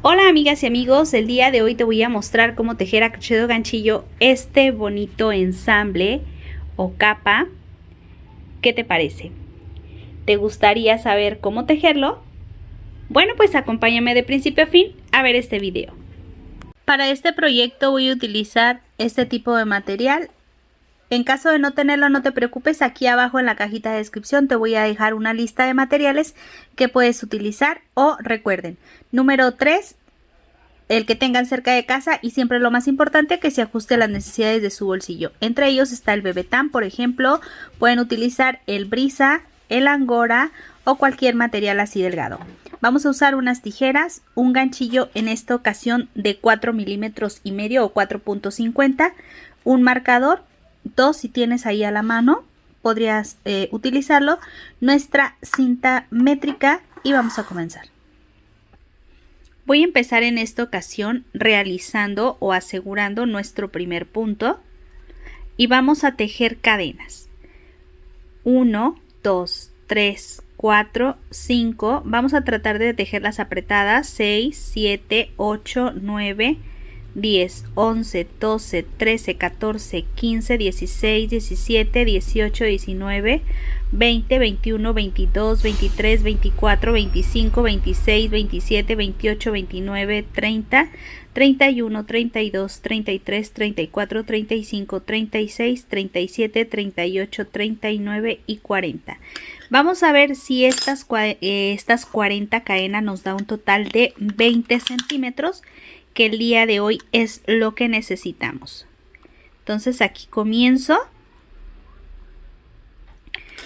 Hola amigas y amigos, el día de hoy te voy a mostrar cómo tejer a crochet o ganchillo este bonito ensamble o capa. ¿Qué te parece? ¿Te gustaría saber cómo tejerlo? Bueno, pues acompáñame de principio a fin a ver este video. Para este proyecto voy a utilizar este tipo de material. En caso de no tenerlo, no te preocupes, aquí abajo en la cajita de descripción te voy a dejar una lista de materiales que puedes utilizar o recuerden, número 3, el que tengan cerca de casa y siempre lo más importante que se ajuste a las necesidades de su bolsillo. Entre ellos está el Bebetán, por ejemplo, pueden utilizar el Brisa, el Angora o cualquier material así delgado. Vamos a usar unas tijeras, un ganchillo en esta ocasión de 4 milímetros y medio o 4.50, un marcador, 2 si tienes ahí a la mano, podrías utilizarlo, nuestra cinta métrica y vamos a comenzar. Voy a empezar en esta ocasión realizando o asegurando nuestro primer punto y vamos a tejer cadenas. 1, 2, 3, 4, 5. Vamos a tratar de tejerlas apretadas. 6, 7, 8, 9, 10, 11, 12, 13, 14, 15, 16, 17, 18, 19, 20, 21, 22, 23, 24, 25, 26, 27, 28, 29, 30, 31, 32, 33, 34, 35, 36, 37, 38, 39 y 40. Vamos a ver si estas 40 cadenas nos da un total de 20 centímetros, que el día de hoy es lo que necesitamos. Entonces aquí comienzo.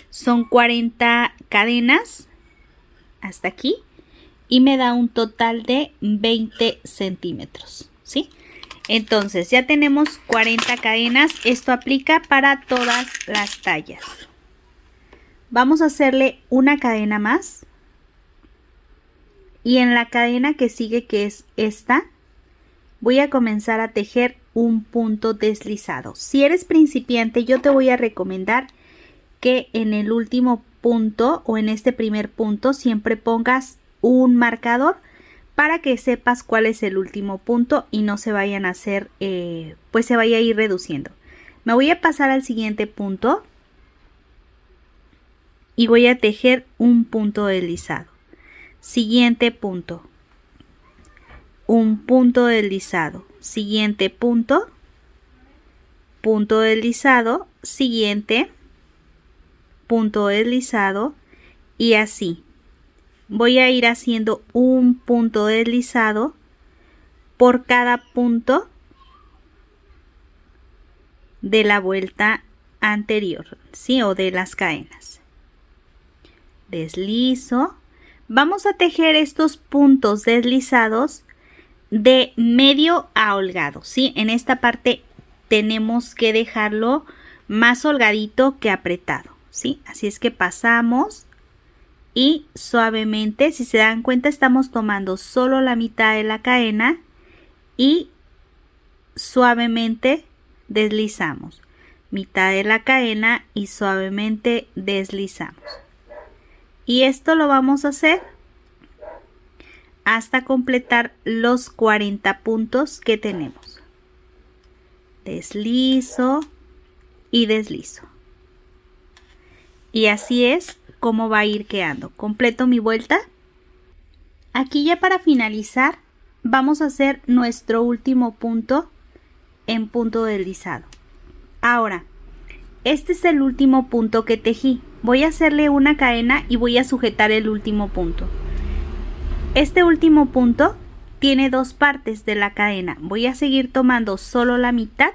Son 40 cadenas hasta aquí y me da un total de 20 centímetros, ¿sí? Entonces ya tenemos 40 cadenas. Esto aplica para todas las tallas. Vamos a hacerle una cadena más y en la cadena que sigue, que es esta, voy a comenzar a tejer un punto deslizado. Si eres principiante, yo te voy a recomendar que en el último punto o en este primer punto siempre pongas un marcador para que sepas cuál es el último punto y no se vayan a hacer, pues se vaya a ir reduciendo. Me voy a pasar al siguiente punto y voy a tejer un punto deslizado. Siguiente punto, un punto deslizado, siguiente punto, punto deslizado, siguiente punto deslizado y así. Voy a ir haciendo un punto deslizado por cada punto de la vuelta anterior, ¿sí? O de las cadenas. Deslizo. Vamos a tejer estos puntos deslizados de medio a holgado, ¿sí? En esta parte tenemos que dejarlo más holgadito que apretado, ¿sí? Así es que pasamos y suavemente, si se dan cuenta, estamos tomando solo la mitad de la cadena y suavemente deslizamos. Mitad de la cadena y suavemente deslizamos. Y esto lo vamos a hacer hasta completar los 40 puntos que tenemos. Deslizo y deslizo. Y así es como va a ir quedando. Completo mi vuelta. Aquí ya para finalizar vamos a hacer nuestro último punto en punto deslizado. Ahora, este es el último punto que tejí. Voy a hacerle una cadena y voy a sujetar el último punto. Este último punto tiene dos partes de la cadena. Voy a seguir tomando solo la mitad,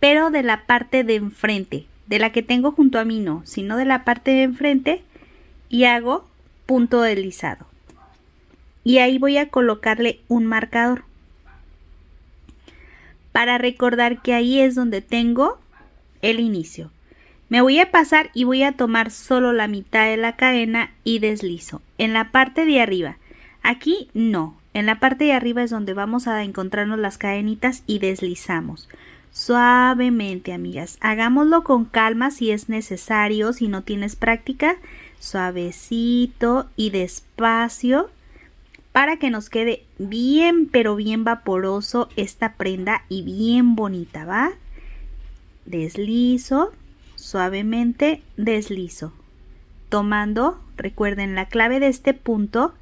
pero de la parte de enfrente. De la que tengo junto a mí no, sino de la parte de enfrente, y hago punto deslizado. Y ahí voy a colocarle un marcador para recordar que ahí es donde tengo el inicio. Me voy a pasar y voy a tomar solo la mitad de la cadena y deslizo. En la parte de arriba, aquí no, en la parte de arriba es donde vamos a encontrarnos las cadenitas y deslizamos. Suavemente, amigas, hagámoslo con calma si es necesario, si no tienes práctica, suavecito y despacio para que nos quede bien, pero bien vaporoso esta prenda y bien bonita, ¿va? Deslizo, suavemente deslizo. Tomando, recuerden, la clave de este punto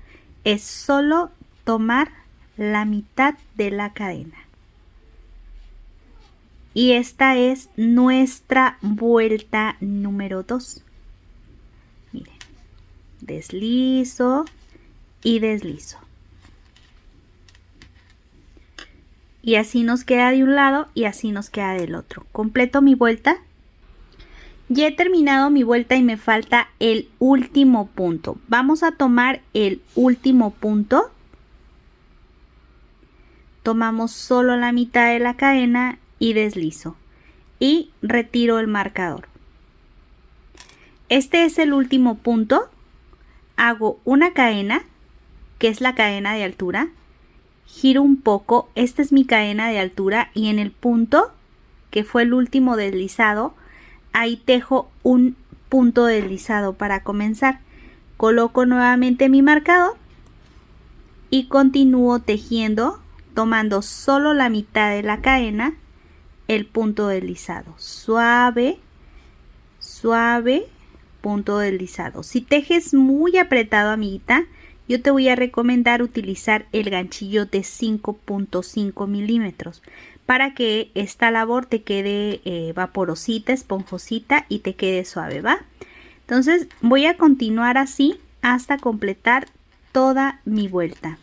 es solo tomar la mitad de la cadena. Y esta es nuestra vuelta número 2. Miren, deslizo y deslizo. Y así nos queda de un lado y así nos queda del otro. Completo mi vuelta. Ya he terminado mi vuelta y me falta el último punto. Vamos a tomar el último punto. Tomamos solo la mitad de la cadena y deslizo. Y retiro el marcador. Este es el último punto. Hago una cadena, que es la cadena de altura. Giro un poco. Esta es mi cadena de altura y en el punto, que fue el último deslizado, ahí tejo un punto deslizado para comenzar. Coloco nuevamente mi marcador y continúo tejiendo, tomando solo la mitad de la cadena, el punto deslizado. Suave, suave, punto deslizado. Si tejes muy apretado, amiguita, yo te voy a recomendar utilizar el ganchillo de 5.5 milímetros para que esta labor te quede vaporosita, esponjosita y te quede suave, ¿va? Entonces voy a continuar así hasta completar toda mi vuelta.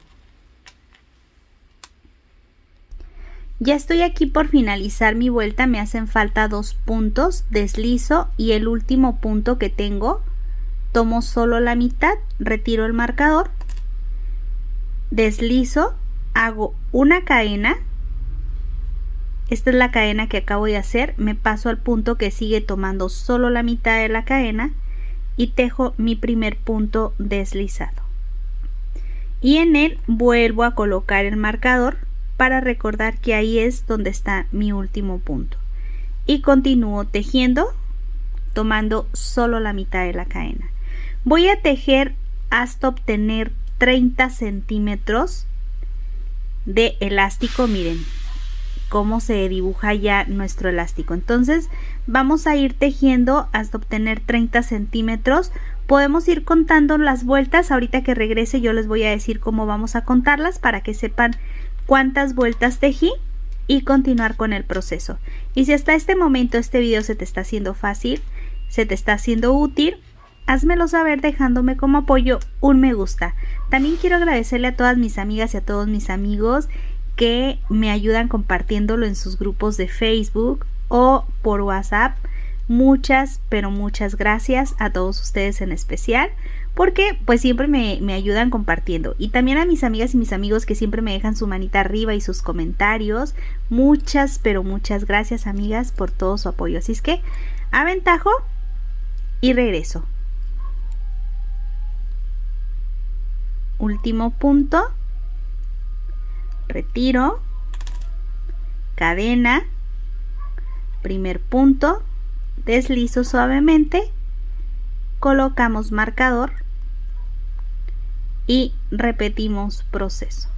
Ya estoy aquí por finalizar mi vuelta, me hacen falta 2 puntos, deslizo y el último punto que tengo, tomo solo la mitad, retiro el marcador, deslizo, hago una cadena. Esta es la cadena que acabo de hacer, me paso al punto que sigue tomando solo la mitad de la cadena y tejo mi primer punto deslizado. Y en él vuelvo a colocar el marcador para recordar que ahí es donde está mi último punto. Y continúo tejiendo, tomando solo la mitad de la cadena. Voy a tejer hasta obtener 30 centímetros de elástico, miren cómo se dibuja ya nuestro elástico. Entonces vamos a ir tejiendo hasta obtener 30 centímetros. Podemos ir contando las vueltas. Ahorita que regrese yo les voy a decir cómo vamos a contarlas para que sepan cuántas vueltas tejí y continuar con el proceso. Y si hasta este momento este video se te está haciendo fácil, se te está haciendo útil, házmelo saber dejándome como apoyo un me gusta. También quiero agradecerle a todas mis amigas y a todos mis amigos que me ayudan compartiéndolo en sus grupos de Facebook o por WhatsApp. Muchas, pero muchas gracias a todos ustedes en especial, porque pues siempre me ayudan compartiendo. Y también a mis amigas y mis amigos que siempre me dejan su manita arriba y sus comentarios. Muchas, pero muchas gracias, amigas, por todo su apoyo. Así es que aventajo y regreso. Último punto. Retiro, cadena, primer punto, deslizo suavemente, colocamos marcador y repetimos proceso.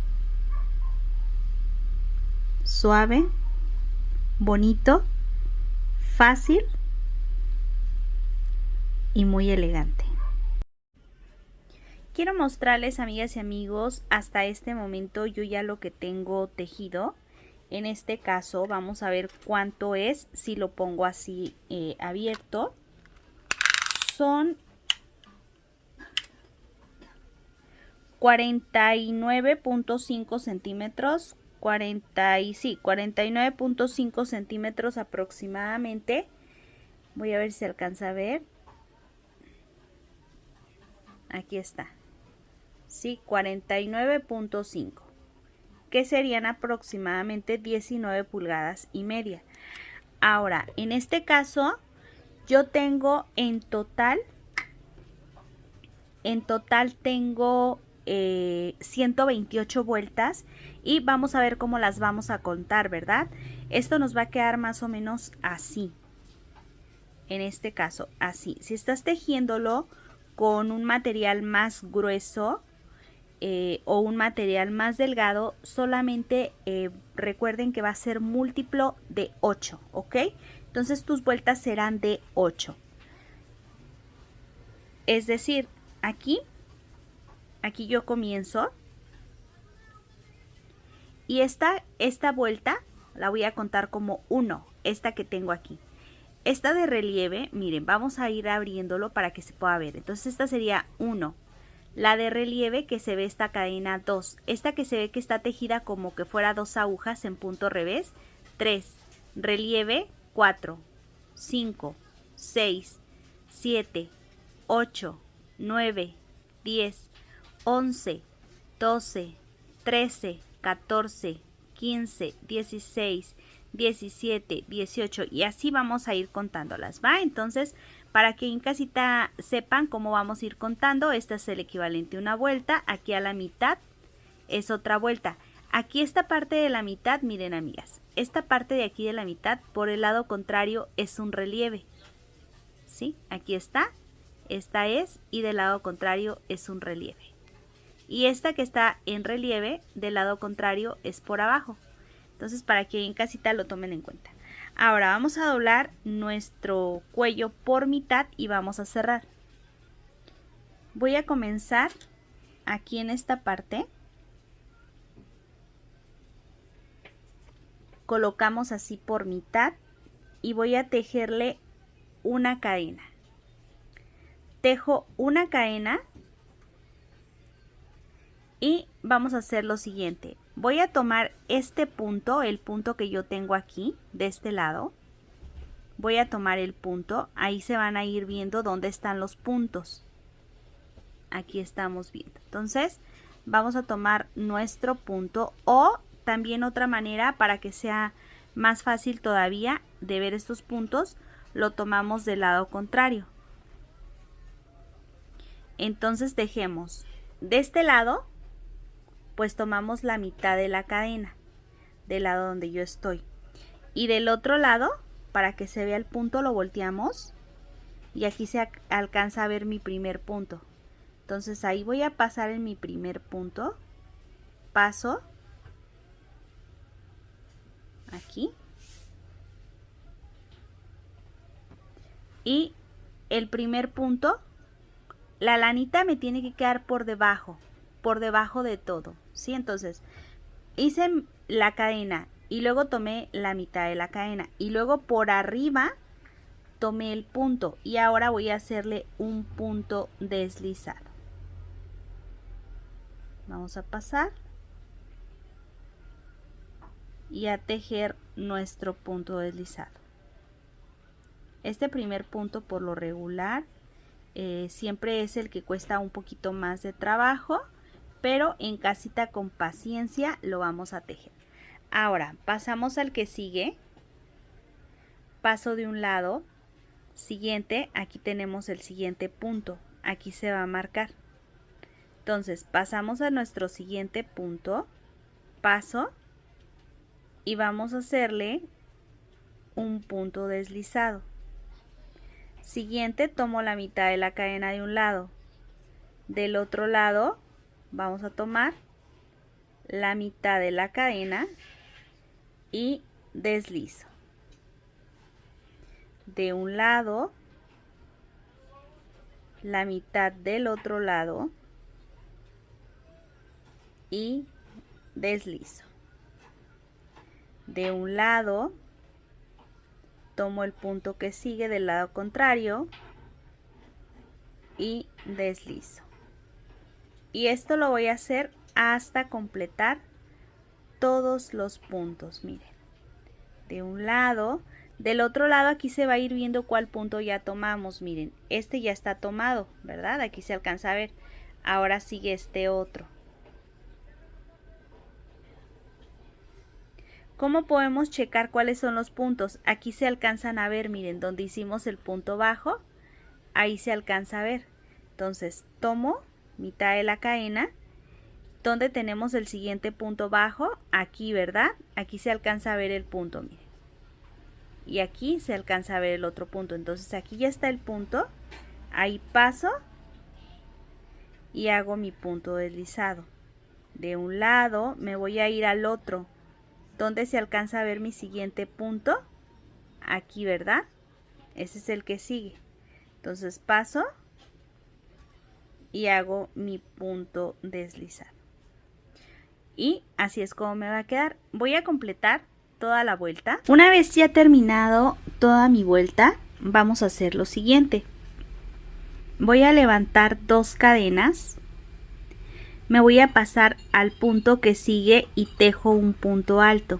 Suave, bonito, fácil y muy elegante. Quiero mostrarles, amigas y amigos, hasta este momento yo ya lo que tengo tejido. En este caso vamos a ver cuánto es si lo pongo así abierto. Son 49.5 centímetros, 49.5 centímetros aproximadamente. Voy a ver si alcanza a ver. Aquí está. Sí, 49.5, que serían aproximadamente 19 pulgadas y media. Ahora, en este caso, yo tengo en total tengo 128 vueltas y vamos a ver cómo las vamos a contar, ¿verdad? Esto nos va a quedar más o menos así. En este caso, así. Si estás tejiéndolo con un material más grueso, o un material más delgado, solamente recuerden que va a ser múltiplo de 8, ¿ok? Entonces tus vueltas serán de 8. Es decir, aquí yo comienzo y esta vuelta la voy a contar como 1, esta que tengo aquí. Esta de relieve, miren, vamos a ir abriéndolo para que se pueda ver. Entonces esta sería 1. La de relieve que se ve esta cadena 2. Esta que se ve que está tejida como que fuera 2 agujas en punto revés, 3. Relieve 4, 5, 6, 7, 8, 9, 10, 11, 12, 13, 14, 15, 16, 17, 18 y así vamos a ir contándolas, ¿va? Entonces, para que en casita sepan cómo vamos a ir contando, esta es el equivalente a una vuelta, aquí a la mitad es otra vuelta. Aquí esta parte de la mitad, miren amigas, esta parte de aquí de la mitad por el lado contrario es un relieve, ¿sí? Aquí está, esta es y del lado contrario es un relieve. Y esta que está en relieve del lado contrario es por abajo. Entonces para que en casita lo tomen en cuenta. Ahora vamos a doblar nuestro cuello por mitad y vamos a cerrar. Voy a comenzar aquí en esta parte. Colocamos así por mitad y voy a tejerle una cadena. Tejo una cadena y vamos a hacer lo siguiente. Voy a tomar este punto, el punto que yo tengo aquí, de este lado. Voy a tomar el punto, ahí se van a ir viendo dónde están los puntos. Aquí estamos viendo. Entonces, vamos a tomar nuestro punto o también otra manera para que sea más fácil todavía de ver estos puntos, lo tomamos del lado contrario. Entonces tejemos de este lado, pues tomamos la mitad de la cadena del lado donde yo estoy y del otro lado, para que se vea el punto, lo volteamos y aquí se alcanza a ver mi primer punto. Entonces ahí voy a pasar en mi primer punto, paso aquí y el primer punto, la lanita me tiene que quedar por debajo de todo, ¿sí? Entonces hice la cadena y luego tomé la mitad de la cadena y luego por arriba tomé el punto y ahora voy a hacerle un punto deslizado. Vamos a pasar y a tejer nuestro punto deslizado. Este primer punto por lo regular siempre es el que cuesta un poquito más de trabajo, pero en casita con paciencia lo vamos a tejer. Ahora pasamos al que sigue. Paso de un lado. Siguiente, aquí tenemos el siguiente punto. Aquí se va a marcar. Entonces pasamos a nuestro siguiente punto. Paso. Y vamos a hacerle un punto deslizado. Siguiente, tomo la mitad de la cadena de un lado. Del otro lado vamos a tomar la mitad de la cadena y deslizo. De un lado, la mitad del otro lado y deslizo. De un lado, tomo el punto que sigue del lado contrario y deslizo. Y esto lo voy a hacer hasta completar todos los puntos, miren. De un lado, del otro lado aquí se va a ir viendo cuál punto ya tomamos, miren. Este ya está tomado, ¿verdad? Aquí se alcanza a ver. Ahora sigue este otro. ¿Cómo podemos checar cuáles son los puntos? Aquí se alcanzan a ver, miren, donde hicimos el punto bajo, ahí se alcanza a ver. Entonces, tomo mitad de la cadena, donde tenemos el siguiente punto bajo, aquí, ¿verdad? Aquí se alcanza a ver el punto, miren. Y aquí se alcanza a ver el otro punto. Entonces, aquí ya está el punto, ahí paso y hago mi punto deslizado. De un lado me voy a ir al otro. ¿Dónde se alcanza a ver mi siguiente punto? Aquí, ¿verdad? Ese es el que sigue. Entonces paso y hago mi punto deslizado. Y así es como me va a quedar. Voy a completar toda la vuelta. Una vez ya terminado toda mi vuelta, vamos a hacer lo siguiente. Voy a levantar 2 cadenas. Me voy a pasar al punto que sigue y tejo un punto alto.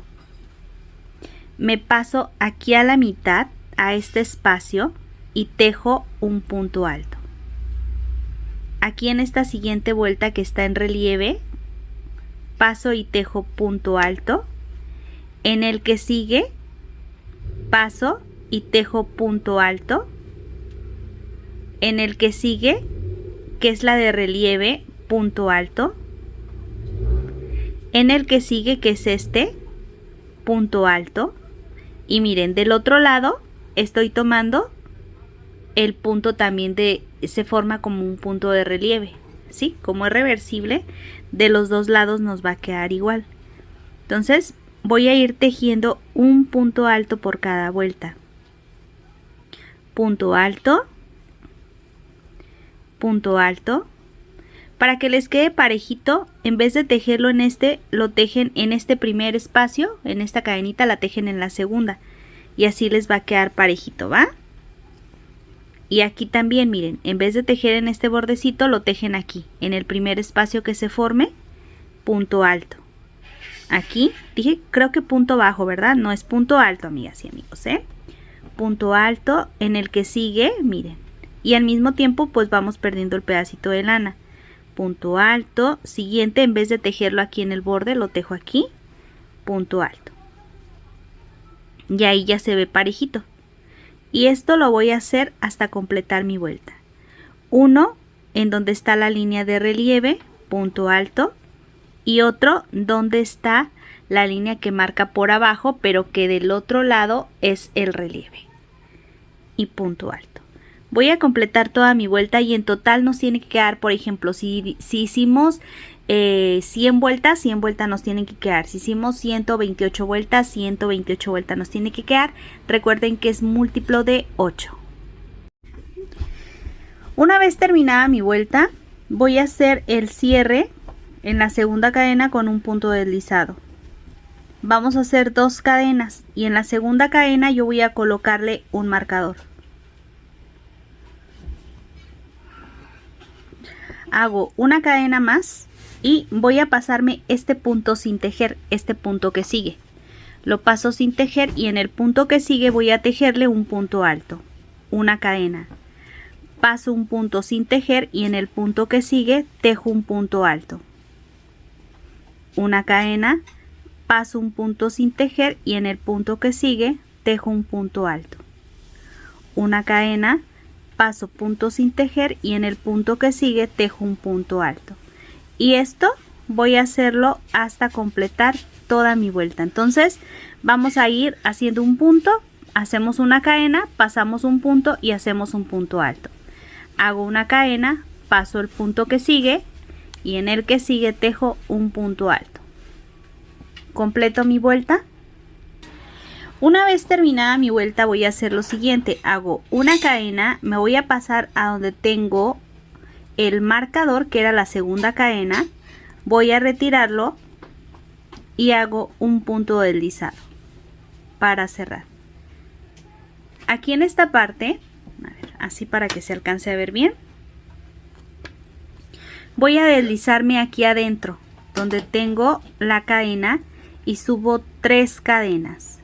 Me paso aquí a la mitad, a este espacio, y tejo un punto alto. Aquí en esta siguiente vuelta que está en relieve, paso y tejo punto alto. En el que sigue, paso y tejo punto alto. En el que sigue, que es la de relieve, punto alto. En el que sigue, que es este, punto alto. Y miren, del otro lado estoy tomando el punto también se forma como un punto de relieve, ¿sí? Como es reversible, de los dos lados nos va a quedar igual. Entonces voy a ir tejiendo un punto alto por cada vuelta. Punto alto, punto alto. Para que les quede parejito, en vez de tejerlo en este, lo tejen en este primer espacio, en esta cadenita la tejen en la segunda. Y así les va a quedar parejito, ¿va? Y aquí también, miren, en vez de tejer en este bordecito, lo tejen aquí, en el primer espacio que se forme, punto alto. Aquí, dije, creo que punto bajo, ¿verdad? No es punto alto, amigas y amigos, ¿eh? Punto alto, en el que sigue, miren. Y al mismo tiempo, pues vamos perdiendo el pedacito de lana. Punto alto, siguiente, en vez de tejerlo aquí en el borde, lo tejo aquí, punto alto. Y ahí ya se ve parejito. Y esto lo voy a hacer hasta completar mi vuelta. Uno en donde está la línea de relieve, punto alto. Y otro donde está la línea que marca por abajo, pero que del otro lado es el relieve. Y punto alto. Voy a completar toda mi vuelta y en total nos tiene que quedar, por ejemplo, si hicimos 100 vueltas, 100 vueltas nos tienen que quedar. Si hicimos 128 vueltas, 128 vueltas nos tiene que quedar. Recuerden que es múltiplo de 8. Una vez terminada mi vuelta, voy a hacer el cierre en la segunda cadena con un punto deslizado. Vamos a hacer 2 cadenas y en la segunda cadena yo voy a colocarle un marcador. Hago una cadena más y voy a pasarme este punto sin tejer, este punto que sigue. Lo paso sin tejer y en el punto que sigue voy a tejerle un punto alto, una cadena. Paso un punto sin tejer y en el punto que sigue tejo un punto alto. Una cadena, paso un punto sin tejer y en el punto que sigue tejo un punto alto. Una cadena, paso punto sin tejer y en el punto que sigue tejo un punto alto. Y esto voy a hacerlo hasta completar toda mi vuelta. Entonces vamos a ir haciendo un punto, hacemos una cadena, pasamos un punto y hacemos un punto alto. Hago una cadena, paso el punto que sigue y en el que sigue tejo un punto alto. Completo mi vuelta. Una vez terminada mi vuelta voy a hacer lo siguiente. Hago una cadena, me voy a pasar a donde tengo el marcador, que era la segunda cadena. Voy a retirarlo y hago un punto deslizado para cerrar. Aquí en esta parte, a ver, así para que se alcance a ver bien, voy a deslizarme aquí adentro donde tengo la cadena y subo 3 cadenas.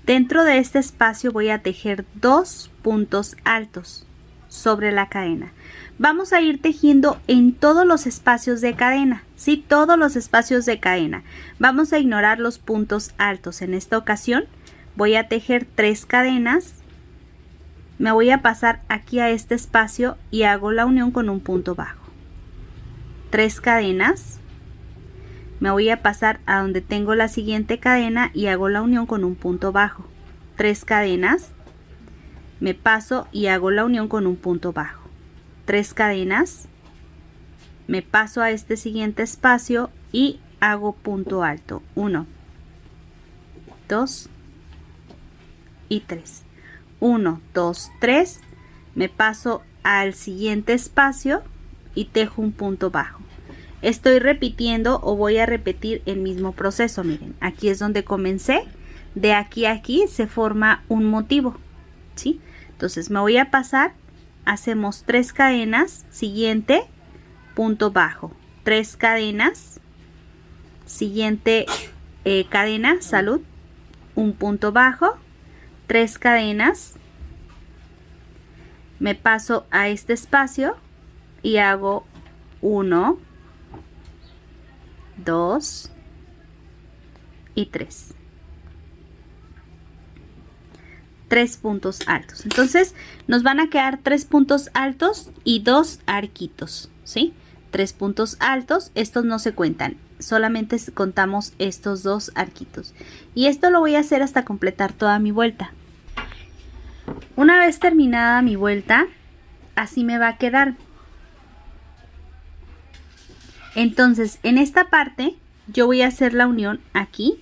Dentro de este espacio voy a tejer 2 puntos altos sobre la cadena. Vamos a ir tejiendo en todos los espacios de cadena, ¿sí? Todos los espacios de cadena. Vamos a ignorar los puntos altos. En esta ocasión voy a tejer 3 cadenas. Me voy a pasar aquí a este espacio y hago la unión con un punto bajo. 3 cadenas. Me voy a pasar a donde tengo la siguiente cadena y hago la unión con un punto bajo. 3 cadenas. Me paso y hago la unión con un punto bajo. 3 cadenas. me paso a este siguiente espacio y hago punto alto. 1, 2 y 3. 1, 2, 3. Me paso al siguiente espacio y tejo un punto bajo. Estoy repitiendo o voy a repetir el mismo proceso. Miren, aquí es donde comencé. De aquí a aquí se forma un motivo, ¿sí? Entonces me voy a pasar, hacemos 3 cadenas, siguiente punto bajo, 3 cadenas, siguiente cadena, salud, un punto bajo, 3 cadenas, me paso a este espacio y hago 1, 2 y 3. 3 puntos altos. Entonces nos van a quedar 3 puntos altos y 2 arquitos, ¿sí? 3 puntos altos, estos no se cuentan, solamente contamos estos 2 arquitos. Y esto lo voy a hacer hasta completar toda mi vuelta. Una vez terminada mi vuelta, así me va a quedar. Entonces en esta parte yo voy a hacer la unión aquí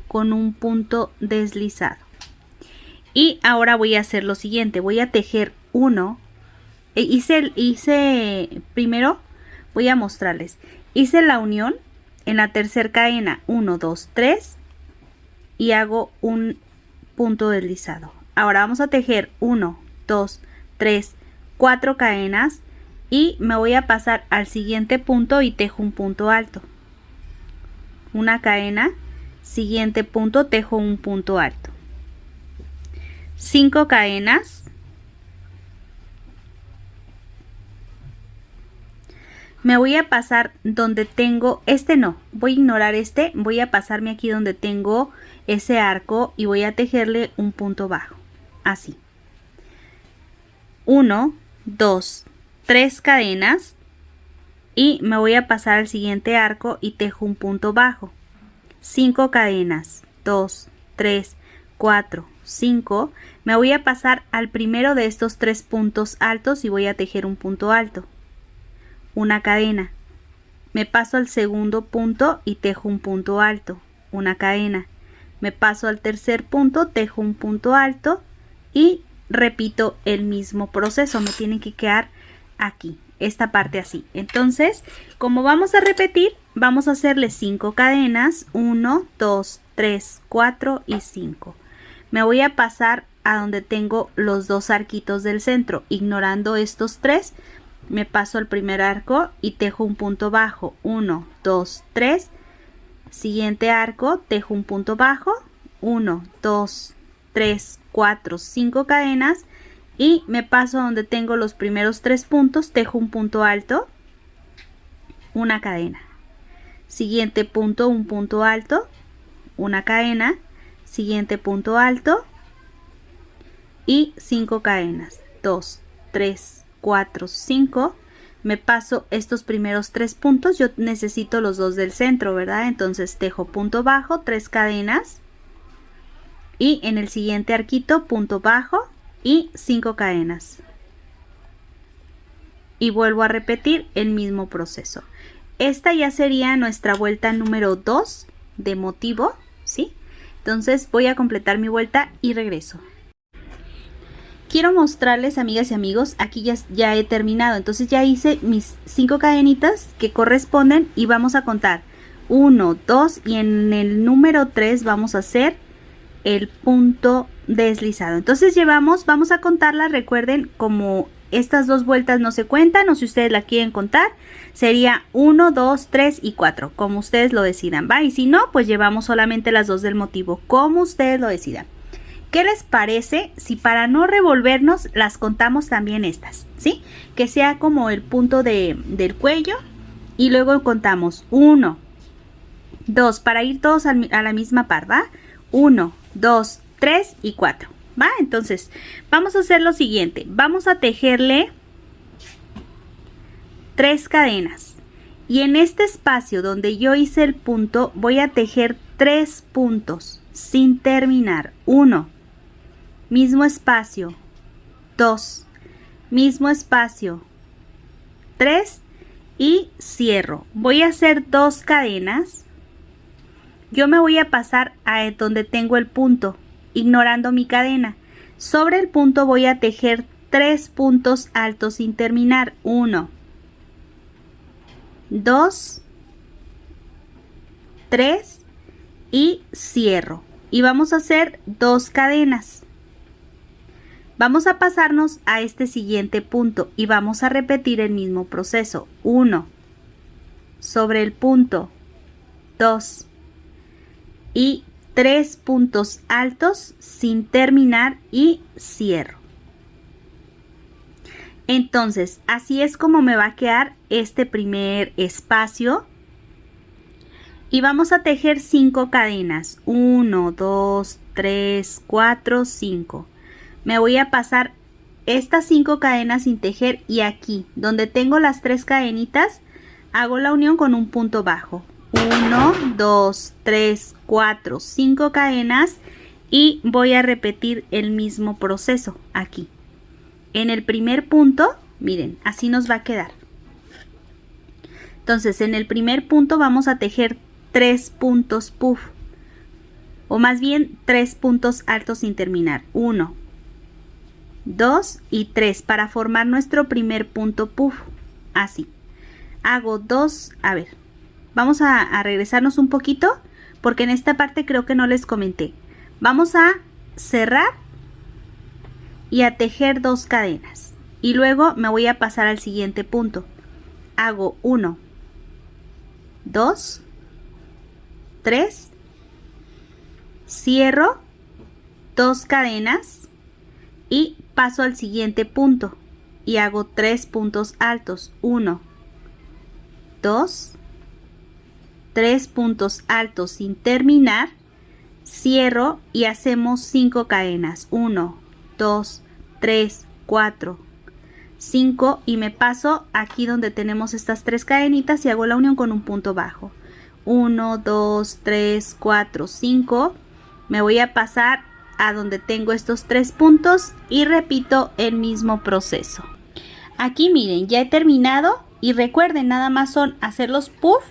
con un punto deslizado. Y ahora voy a hacer lo siguiente, voy a tejer uno, primero voy a mostrarles, hice la unión en la tercera cadena, 1, 2, 3 y hago un punto deslizado. Ahora vamos a tejer 1, 2, 3, 4 cadenas y me voy a pasar al siguiente punto y tejo un punto alto. Una cadena, siguiente punto, tejo un punto alto. 5 cadenas, me voy a pasar donde tengo, no, voy a ignorar voy a pasarme aquí donde tengo ese arco y voy a tejerle un punto bajo, así. 1, 2, 3 cadenas y me voy a pasar al siguiente arco y tejo un punto bajo. 5 cadenas, 2, 3, 4, 5, me voy a pasar al primero de estos 3 puntos altos y voy a tejer un punto alto, una cadena, me paso al segundo punto y tejo un punto alto, una cadena, me paso al tercer punto, tejo un punto alto y repito el mismo proceso. Me tiene que quedar aquí, esta parte así. Entonces, como vamos a repetir, vamos a hacerle 5 cadenas, 1, 2, 3, 4 y 5. Me voy a pasar a donde tengo los 2 arquitos del centro, ignorando estos 3, me paso al primer arco y tejo un punto bajo, 1, 2, 3, siguiente arco, tejo un punto bajo, 1, 2, 3, 4, 5 cadenas y me paso a donde tengo los primeros 3 puntos, tejo un punto alto, una cadena, siguiente punto, un punto alto, una cadena, siguiente punto alto y 5 cadenas, 2, 3, 4, 5, me paso estos primeros 3 puntos, yo necesito los 2 del centro, ¿verdad? Entonces tejo punto bajo, 3 cadenas y en el siguiente arquito punto bajo y 5 cadenas y vuelvo a repetir el mismo proceso. Esta ya sería nuestra vuelta número 2 de motivo, ¿sí? Entonces voy a completar mi vuelta y regreso. Quiero mostrarles, amigas y amigos, aquí ya he terminado. Entonces ya hice mis 5 cadenitas que corresponden y vamos a contar 1, 2 y en el número 3 vamos a hacer el punto deslizado. Entonces vamos a contarlas, recuerden, como estas 2 vueltas no se cuentan o si ustedes la quieren contar, sería 1, 2, 3 y 4, como ustedes lo decidan, ¿va? Y si no, pues llevamos solamente las 2 del motivo, como ustedes lo decidan. ¿Qué les parece si para no revolvernos las contamos también estas? ¿Sí? Que sea como el punto del cuello y luego contamos 1, 2, para ir todos a la misma par, ¿va? 1, 2, 3 y 4, ¿va? Entonces vamos a hacer lo siguiente, vamos a tejerle 3 cadenas y en este espacio donde yo hice el punto voy a tejer 3 puntos sin terminar. 1, mismo espacio, 2, mismo espacio, 3 y cierro. Voy a hacer 2 cadenas. Yo me voy a pasar a donde tengo el punto, ignorando mi cadena. Sobre el punto voy a tejer 3 puntos altos sin terminar. 1, 2, 3 y cierro. Y vamos a hacer 2 cadenas. Vamos a pasarnos a este siguiente punto y vamos a repetir el mismo proceso. 1 sobre el punto, 2 y 3 puntos altos sin terminar y cierro. Entonces, así es como me va a quedar este primer espacio. Y vamos a tejer 5 cadenas. 1, 2, 3, 4, 5. Me voy a pasar estas 5 cadenas sin tejer y aquí, donde tengo las 3 cadenitas, hago la unión con un punto bajo. 1, 2, 3, 4, 5 cadenas y voy a repetir el mismo proceso aquí. En el primer punto, miren, así nos va a quedar. Entonces, en el primer punto vamos a tejer 3 puntos puff, o más bien 3 puntos altos sin terminar. 1, 2 y 3 para formar nuestro primer punto puff. Así. Hago 2, a ver, vamos a regresarnos un poquito porque en esta parte creo que no les comenté. Vamos a cerrar y a tejer 2 cadenas y luego me voy a pasar al siguiente punto. Hago 1, 2, 3, cierro 2 cadenas y paso al siguiente punto y hago 3 puntos altos. 1, 2, 3 puntos altos sin terminar, cierro y hacemos 5 cadenas. 1, 2, 3, 4, 5 y me paso aquí donde tenemos estas 3 cadenitas y hago la unión con un punto bajo. 1, 2, 3, 4, 5. Me voy a pasar a donde tengo estos 3 puntos y repito el mismo proceso. Aquí miren, ya he terminado y recuerden, nada más son hacer los puff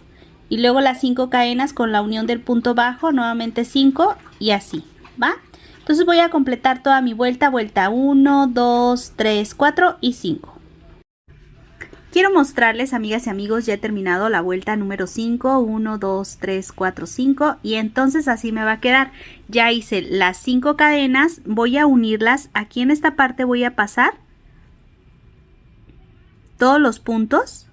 y luego las 5 cadenas con la unión del punto bajo, nuevamente 5 y así, ¿va? Entonces voy a completar toda mi vuelta, vuelta 1, 2, 3, 4 y 5. Quiero mostrarles, amigas y amigos, ya he terminado la vuelta número 5, 1, 2, 3, 4, 5 y entonces así me va a quedar. Ya hice las 5 cadenas, voy a unirlas, aquí en esta parte voy a pasar todos los puntos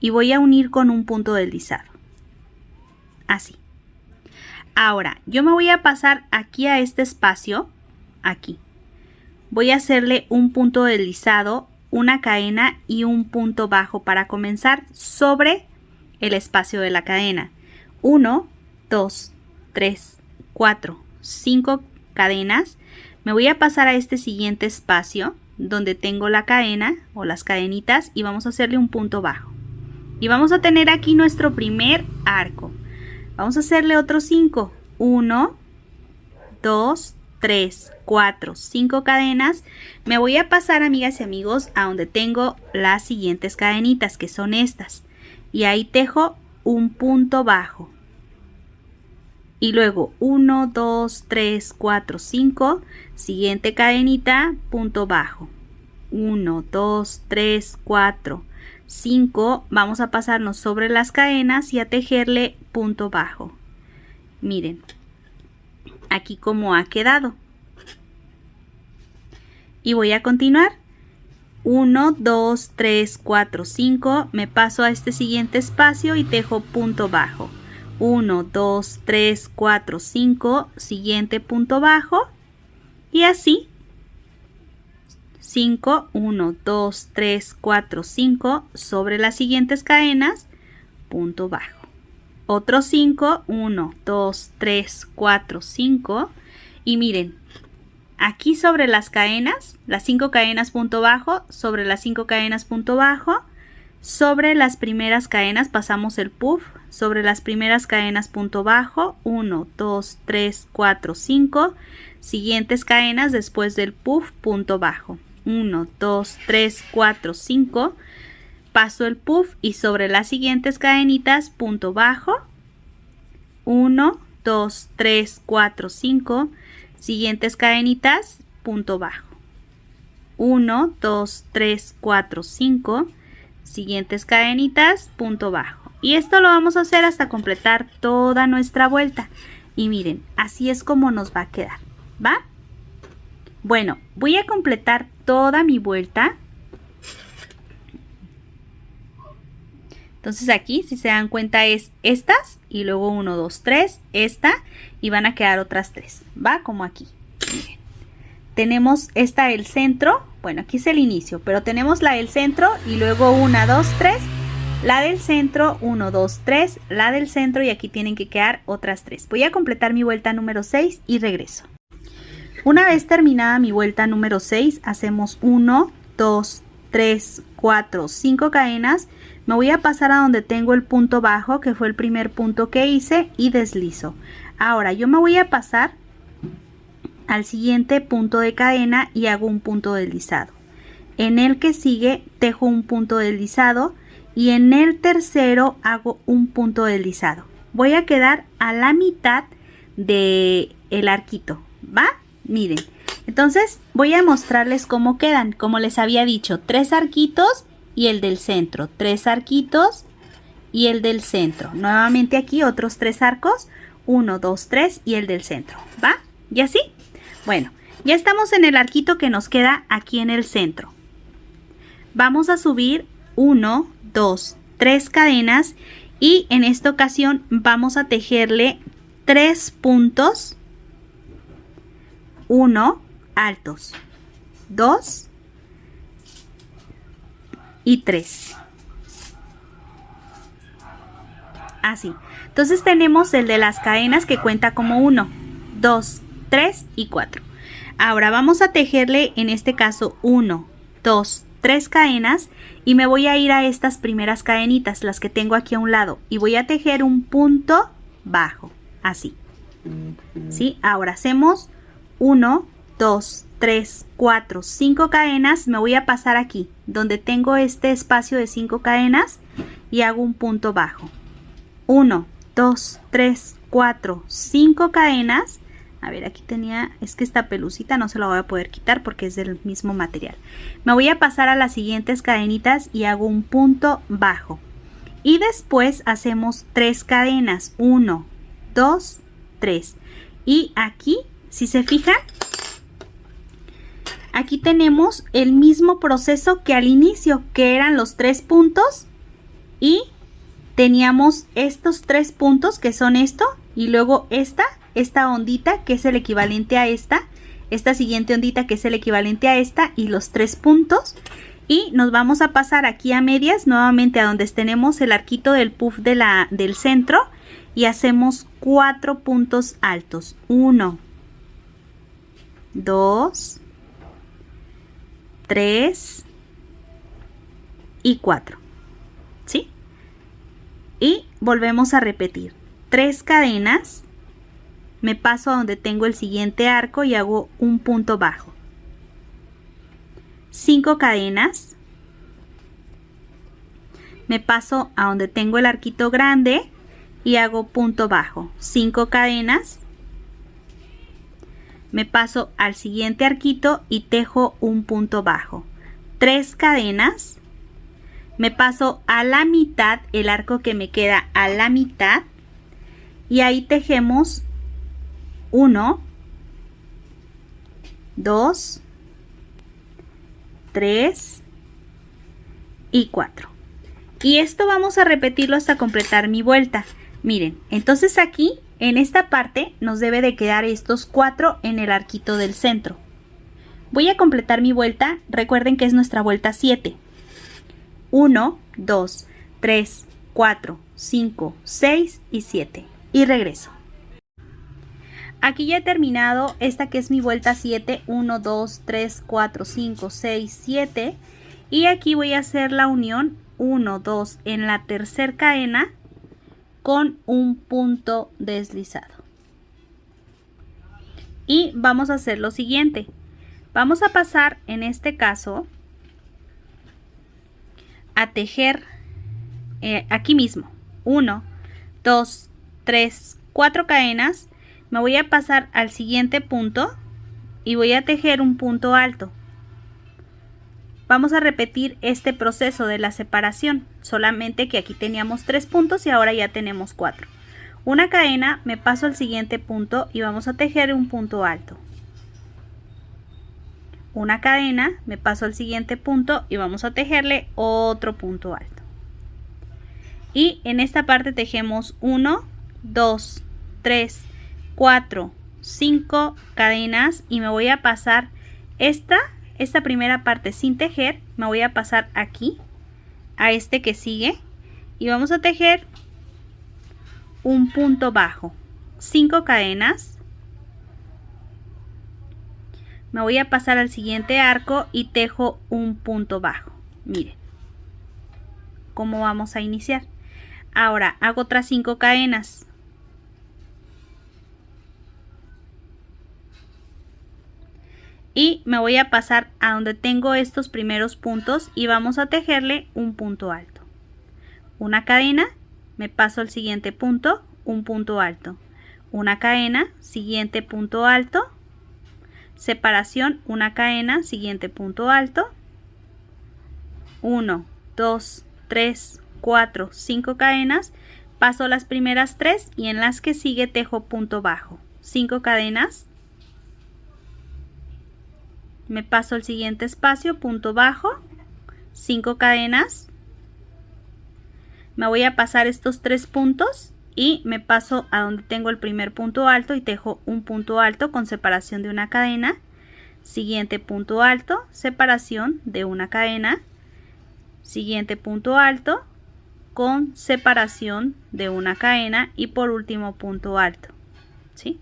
y voy a unir con un punto deslizado, así. Ahora, yo me voy a pasar aquí a este espacio, aquí. Voy a hacerle un punto deslizado, una cadena y un punto bajo para comenzar sobre el espacio de la cadena. 1, 2, 3, 4, 5 cadenas. Me voy a pasar a este siguiente espacio donde tengo la cadena o las cadenitas y vamos a hacerle un punto bajo. Y vamos a tener aquí nuestro primer arco. Vamos a hacerle otros 5. 1, 2, 3, 4, 5 cadenas. Me voy a pasar, amigas y amigos, a donde tengo las siguientes cadenitas, que son estas. Y ahí tejo un punto bajo. Y luego 1, 2, 3, 4, 5. Siguiente cadenita, punto bajo. 1, 2, 3, 4, 5. Vamos a pasarnos sobre las cadenas y a tejerle punto bajo. Miren, aquí como ha quedado. Y voy a continuar. 1, 2, 3, 4, 5. Me paso a este siguiente espacio y tejo punto bajo. 1, 2, 3, 4, 5. Siguiente punto bajo. Y así. 5, 1, 2, 3, 4, 5. Sobre las siguientes cadenas, punto bajo. Otros 5, 1, 2, 3, 4, 5. Y miren, aquí sobre las cadenas, las 5 cadenas punto bajo, sobre las 5 cadenas punto bajo, sobre las primeras cadenas pasamos el puff, sobre las primeras cadenas punto bajo, 1, 2, 3, 4, 5, siguientes cadenas después del puff, punto bajo, 1, 2, 3, 4, 5, paso el puff y sobre las siguientes cadenitas punto bajo, 1, 2, 3, 4, 5, siguientes cadenitas punto bajo, 1, 2, 3, 4, 5, siguientes cadenitas punto bajo, y esto lo vamos a hacer hasta completar toda nuestra vuelta. Y miren, así es como nos va a quedar, ¿va? Bueno, voy a completar toda mi vuelta. Entonces aquí, si se dan cuenta, es estas y luego 1, 2, 3, esta, y van a quedar otras 3, ¿va? Como aquí. Miren. Tenemos esta del centro, bueno, aquí es el inicio, pero tenemos la del centro y luego 1, 2, 3, la del centro, 1, 2, 3, la del centro, y aquí tienen que quedar otras 3. Voy a completar mi vuelta número 6 y regreso. Una vez terminada mi vuelta número 6, hacemos 1, 2, 3, 4, 5 cadenas. Me voy a pasar a donde tengo el punto bajo, que fue el primer punto que hice, y deslizo. Ahora yo me voy a pasar al siguiente punto de cadena y hago un punto deslizado. En el que sigue tejo un punto deslizado y en el tercero hago un punto deslizado. Voy a quedar a la mitad del arquito, ¿va? Miren, entonces voy a mostrarles cómo quedan. Como les había dicho, 3 arquitos y el del centro, 3 arquitos y el del centro. Nuevamente aquí otros 3 arcos, 1, 2, 3 y el del centro, ¿va? ¿Y así? Bueno, ya estamos en el arquito que nos queda aquí en el centro. Vamos a subir 1, 2, 3 cadenas y en esta ocasión vamos a tejerle 3 puntos, 1 altos, 2 y 3. Así. Entonces tenemos el de las cadenas que cuenta como 1, 2, 3 y 4. Ahora vamos a tejerle en este caso 1, 2, 3 cadenas y me voy a ir a estas primeras cadenitas, las que tengo aquí a un lado, y voy a tejer un punto bajo, así. ¿Sí? Ahora hacemos 1, 2, 3, 4, 5 cadenas. Me voy a pasar aquí, donde tengo este espacio de 5 cadenas, y hago un punto bajo. 1, 2, 3, 4, 5 cadenas. A ver, aquí tenía, es que esta pelucita no se la voy a poder quitar porque es del mismo material. Me voy a pasar a las siguientes cadenitas y hago un punto bajo. Y después hacemos 3 cadenas. 1, 2, 3. Y aquí, si se fijan, aquí tenemos el mismo proceso que al inicio, que eran los 3 puntos. Y teníamos estos 3 puntos, que son esto, y luego esta ondita, que es el equivalente a esta siguiente ondita, que es el equivalente a esta, y los 3 puntos. Y nos vamos a pasar aquí a medias, nuevamente a donde tenemos el arquito del puff del centro, y hacemos 4 puntos altos. 1, 2, 3 y 4. ¿Sí? Y volvemos a repetir 3 cadenas, me paso a donde tengo el siguiente arco y hago un punto bajo. 5 cadenas, me paso a donde tengo el arquito grande y hago punto bajo. 5 cadenas, me paso al siguiente arquito y tejo un punto bajo. 3 cadenas, me paso a la mitad, el arco que me queda a la mitad, y ahí tejemos 1, 2, 3 y 4. Y esto vamos a repetirlo hasta completar mi vuelta. Miren, entonces aquí en esta parte nos debe de quedar estos 4 en el arquito del centro. Voy a completar mi vuelta, recuerden que es nuestra vuelta 7. 1, 2, 3, 4, 5, 6 y 7. Y regreso. Aquí ya he terminado esta que es mi vuelta 7. 1, 2, 3, 4, 5, 6, 7. Y aquí voy a hacer la unión 1, 2 en la tercera cadena con un punto deslizado. Y vamos a hacer lo siguiente. Vamos a pasar en este caso a tejer aquí mismo 1, 2, 3, 4 cadenas. Me voy a pasar al siguiente punto y voy a tejer un punto alto. Vamos a repetir este proceso de la separación, solamente que aquí teníamos 3 puntos y ahora ya tenemos 4. Una cadena, me paso al siguiente punto y vamos a tejer un punto alto. Una cadena, me paso al siguiente punto y vamos a tejerle otro punto alto. Y en esta parte tejemos 1, 2, 3, 4, 5 cadenas y me voy a pasar esta primera parte sin tejer, me voy a pasar aquí a este que sigue y vamos a tejer un punto bajo, 5 cadenas. Me voy a pasar al siguiente arco y tejo un punto bajo. Miren cómo vamos a iniciar. Ahora hago otras 5 cadenas. Y me voy a pasar a donde tengo estos primeros puntos y vamos a tejerle un punto alto. Una cadena, me paso al siguiente punto, un punto alto. Una cadena, siguiente punto alto. Separación, una cadena, siguiente punto alto. 1, 2, 3, 4, 5 cadenas. Paso las primeras 3 y en las que sigue tejo punto bajo. 5 cadenas. Me paso al siguiente espacio, punto bajo, 5 cadenas. Me voy a pasar estos 3 puntos y me paso a donde tengo el primer punto alto y tejo un punto alto con separación de una cadena. Siguiente punto alto, separación de una cadena. Siguiente punto alto con separación de una cadena y por último punto alto. ¿Sí?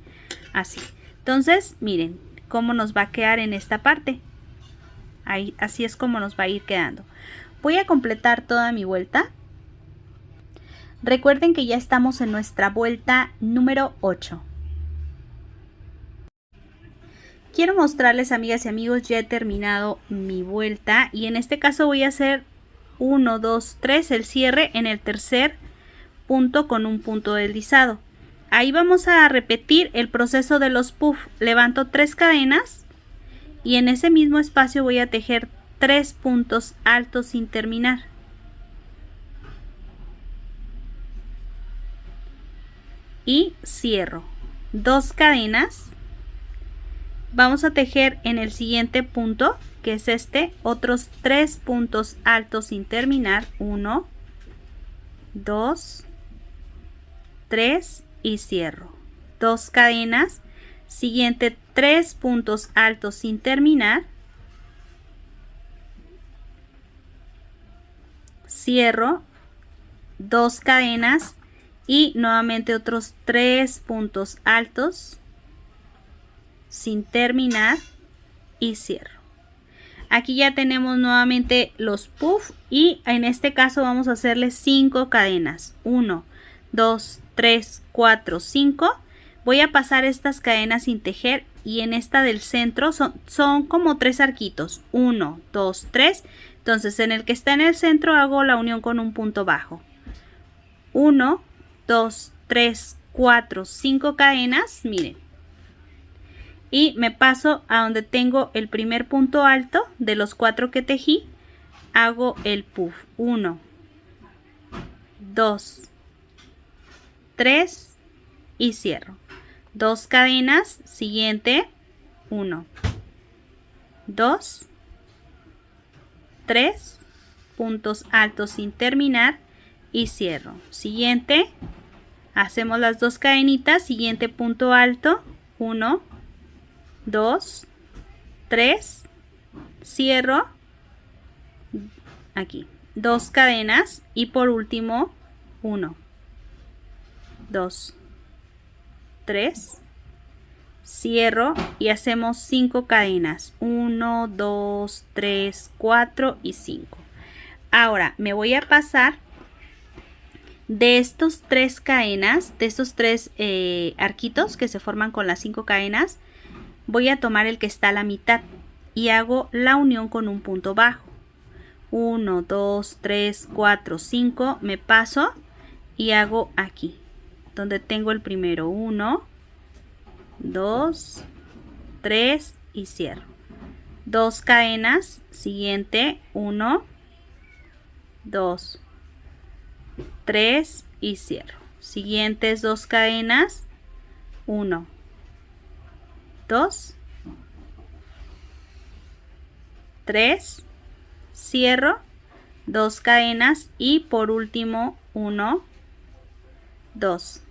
Así. Entonces, miren cómo nos va a quedar en esta parte. Ahí, así es como nos va a ir quedando. Voy a completar toda mi vuelta. Recuerden que ya estamos en nuestra vuelta número 8. Quiero mostrarles, amigas y amigos, ya he terminado mi vuelta y en este caso voy a hacer 1, 2, 3 el cierre en el tercer punto con un punto deslizado. Ahí vamos a repetir el proceso de los puff. Levanto 3 cadenas y en ese mismo espacio voy a tejer 3 puntos altos sin terminar. Y cierro 2 cadenas. Vamos a tejer en el siguiente punto, que es este, otros 3 puntos altos sin terminar. 1, 2, 3 y cierro 2 cadenas. Siguiente 3 puntos altos sin terminar. Cierro 2 cadenas y nuevamente otros 3 puntos altos sin terminar y cierro. Aquí ya tenemos nuevamente los puff y en este caso vamos a hacerle 5 cadenas. 1, 2, 3, 4, 5. Voy a pasar estas cadenas sin tejer y en esta del centro son como 3 arquitos. 1, 2, 3. Entonces en el que está en el centro hago la unión con un punto bajo. 1, 2, 3, 4, 5 cadenas. Miren. Y me paso a donde tengo el primer punto alto de los 4 que tejí. Hago el puff. 1, 2, 3 y cierro 2 cadenas. Siguiente 1, 2, 3 puntos altos sin terminar y cierro. Siguiente, hacemos las 2 cadenitas. Siguiente punto alto, 1, 2, 3, cierro aquí 2 cadenas y por último 1, 2, 3, cierro y hacemos 5 cadenas. 1, 2, 3, 4 y 5. Ahora me voy a pasar de estos 3 cadenas, de estos 3 arquitos que se forman con las 5 cadenas. Voy a tomar el que está a la mitad y hago la unión con un punto bajo. 1, 2, 3, 4, 5, me paso y hago aquí, donde tengo el primero, 1, 2, 3 y cierro. 2 cadenas, siguiente, 1, 2, 3 y cierro. Siguientes 2 cadenas, 1, 2, 3, cierro, 2 cadenas y por último 1, 2,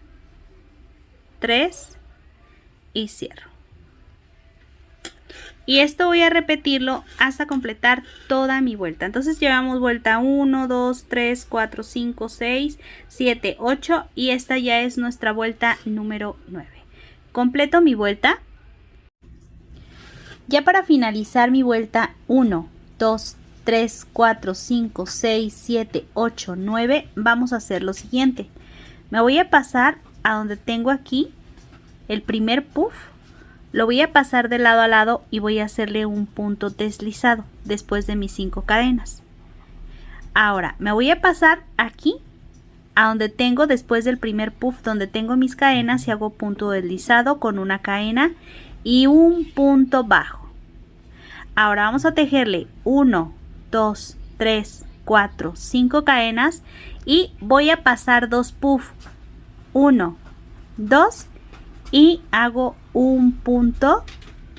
3 y cierro. Y esto voy a repetirlo hasta completar toda mi vuelta. Entonces llevamos vuelta 1, 2, 3, 4, 5, 6, 7, 8 y esta ya es nuestra vuelta número 9. Completo mi vuelta. Ya para finalizar mi vuelta 1, 2, 3, 4, 5, 6, 7, 8, 9, vamos a hacer lo siguiente. Me voy a pasar a donde tengo aquí el primer puff. Lo voy a pasar de lado a lado y voy a hacerle un punto deslizado después de mis 5 cadenas. Ahora me voy a pasar aquí a donde tengo después del primer puff, donde tengo mis cadenas y hago punto deslizado con una cadena y un punto bajo. Ahora vamos a tejerle 1, 2, 3, 4, 5 cadenas y voy a pasar 2 puff, 1, 2 y hago un punto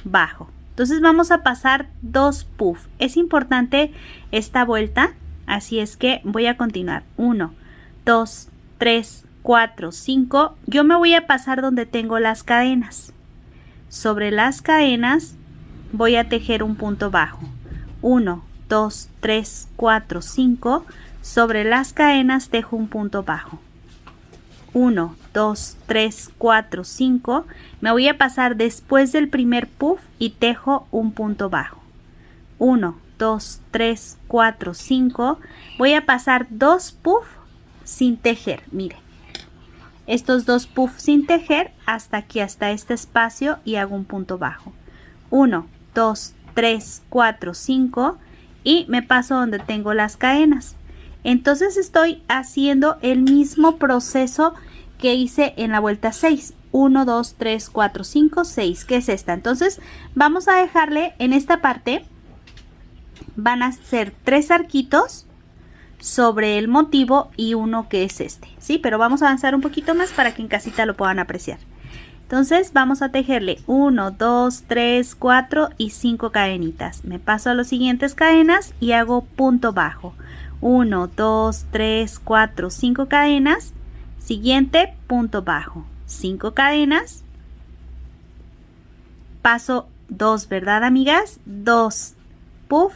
bajo. Entonces vamos a pasar 2 puff. Es importante esta vuelta, así es que voy a continuar. 1, 2, 3, 4, 5. Yo me voy a pasar donde tengo las cadenas. Sobre las cadenas voy a tejer un punto bajo. 1, 2, 3, 4, 5. Sobre las cadenas tejo un punto bajo. 1, 2, 3, 4, 5. Me voy a pasar después del primer puff y tejo un punto bajo. 1, 2, 3, 4, 5. Voy a pasar 2 puff sin tejer. Miren, estos 2 puff sin tejer hasta aquí, hasta este espacio y hago un punto bajo. 1, 2, 3, 4, 5 y me paso donde tengo las cadenas. Entonces estoy haciendo el mismo proceso que hice en la vuelta 6. 1, 2, 3, 4, 5, 6, que es esta. Entonces vamos a dejarle en esta parte, van a ser 3 arquitos sobre el motivo y uno que es este, ¿sí? Pero vamos a avanzar un poquito más para que en casita lo puedan apreciar. Entonces vamos a tejerle 1, 2, 3, 4 y 5 cadenitas. Me paso a las siguientes cadenas y hago punto bajo. 1, 2, 3, 4, 5 cadenas. Siguiente, punto bajo. 5 cadenas. Paso 2, ¿verdad, amigas? 2 puff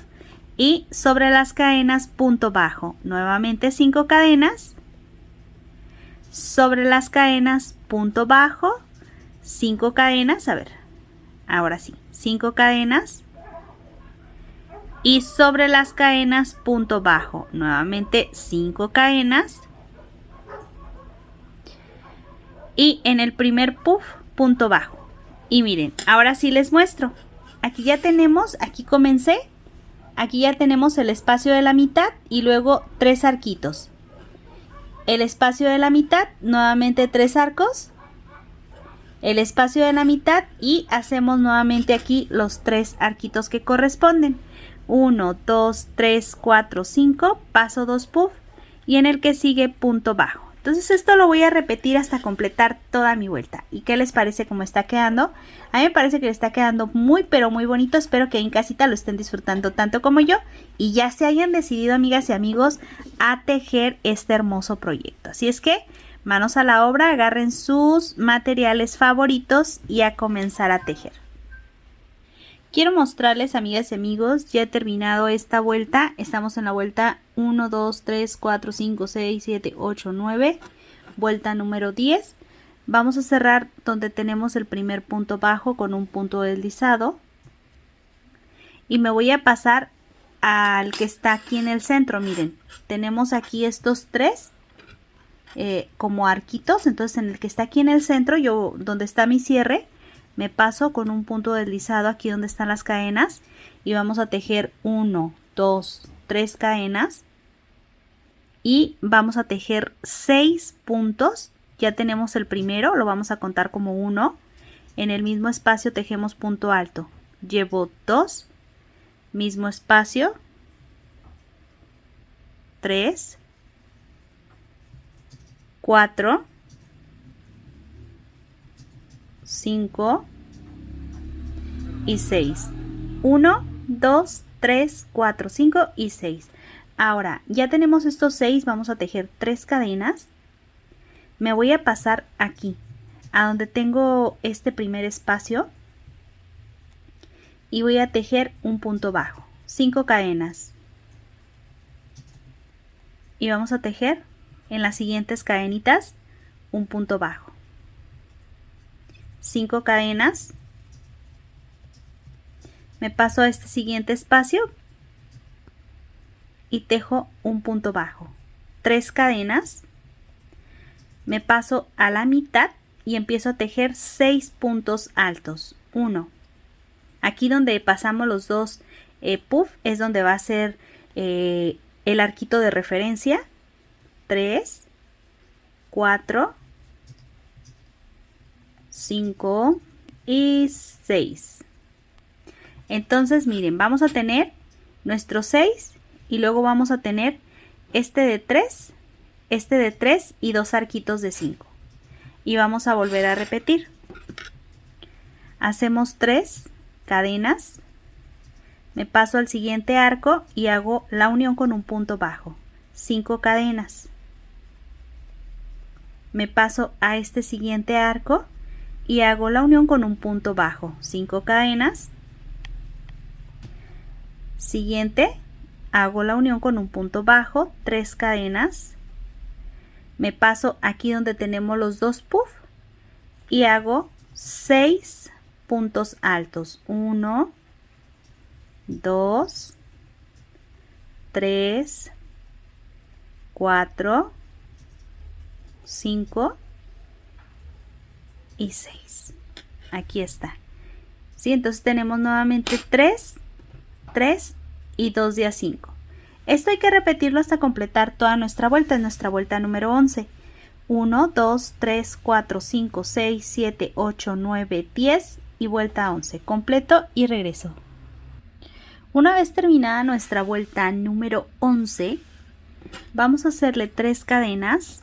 y sobre las cadenas punto bajo. Nuevamente 5 cadenas. Sobre las cadenas punto bajo. 5 cadenas, a ver, ahora sí, 5 cadenas y sobre las cadenas punto bajo, nuevamente 5 cadenas y en el primer puff punto bajo. Y miren, ahora sí les muestro, aquí ya tenemos, aquí comencé, aquí ya tenemos el espacio de la mitad y luego 3 arquitos, el espacio de la mitad, nuevamente 3 arcos, el espacio de la mitad y hacemos nuevamente aquí los 3 arquitos que corresponden. 1, 2, 3, 4, 5, paso 2 puff y en el que sigue punto bajo. Entonces esto lo voy a repetir hasta completar toda mi vuelta. ¿Y qué les parece cómo está quedando? A mí me parece que le está quedando muy pero muy bonito. Espero que en casita lo estén disfrutando tanto como yo y ya se hayan decidido, amigas y amigos, a tejer este hermoso proyecto. Así es que manos a la obra, agarren sus materiales favoritos y a comenzar a tejer. Quiero mostrarles, amigas y amigos, ya he terminado esta vuelta. Estamos en la vuelta 1, 2, 3, 4, 5, 6, 7, 8, 9. Vuelta número 10. Vamos a cerrar donde tenemos el primer punto bajo con un punto deslizado. Y me voy a pasar al que está aquí en el centro. Miren, tenemos aquí estos 3. Como arquitos, entonces en el que está aquí en el centro, yo donde está mi cierre, me paso con un punto deslizado aquí donde están las cadenas y vamos a tejer 1, 2, 3 cadenas y vamos a tejer 6 puntos. Ya tenemos el primero, lo vamos a contar como 1. En el mismo espacio tejemos punto alto. Llevo 2, mismo espacio, 3, 4, 5 y 6. 1, 2, 3, 4, 5 y 6. Ahora, ya tenemos estos 6, vamos a tejer 3 cadenas. Me voy a pasar aquí, a donde tengo este primer espacio. Y voy a tejer un punto bajo. 5 cadenas. Y vamos a tejer en las siguientes cadenitas un punto bajo. 5 cadenas. Me paso a este siguiente espacio y tejo un punto bajo. 3 cadenas. Me paso a la mitad y empiezo a tejer 6 puntos altos. 1. Aquí donde pasamos los dos puff es donde va a ser el arquito de referencia. 3, 4, 5 y 6. Entonces miren, vamos a tener nuestros 6 y luego vamos a tener este de 3 y 2 arquitos de 5. Y vamos a volver a repetir. Hacemos 3 cadenas. Me paso al siguiente arco y hago la unión con un punto bajo. 5 cadenas. Me paso a este siguiente arco y hago la unión con un punto bajo. 5 cadenas. Siguiente, hago la unión con un punto bajo. 3 cadenas. Me paso aquí donde tenemos los dos puff y hago 6 puntos altos. 1, 2, 3, 4, 5 y 6. Aquí está. ¿Sí? Entonces tenemos nuevamente 3, 3 y 2 de a 5. Esto hay que repetirlo hasta completar toda nuestra vuelta. Es nuestra vuelta número 11. 1, 2, 3, 4, 5, 6, 7, 8, 9, 10 y vuelta 11. Completo y regreso. Una vez terminada nuestra vuelta número 11, vamos a hacerle 3 cadenas.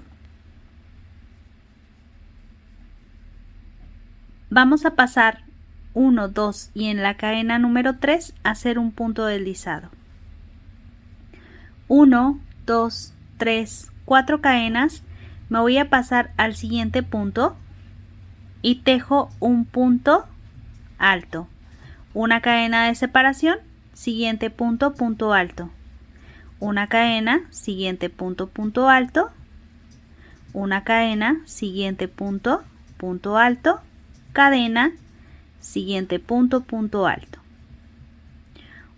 Vamos a pasar 1, 2 y en la cadena número 3 hacer un punto deslizado. 1, 2, 3, 4 cadenas. Me voy a pasar al siguiente punto y tejo un punto alto. Una cadena de separación, siguiente punto, punto alto. Una cadena, siguiente punto, punto alto. Una cadena, siguiente punto, punto alto. Cadena, siguiente punto, punto alto.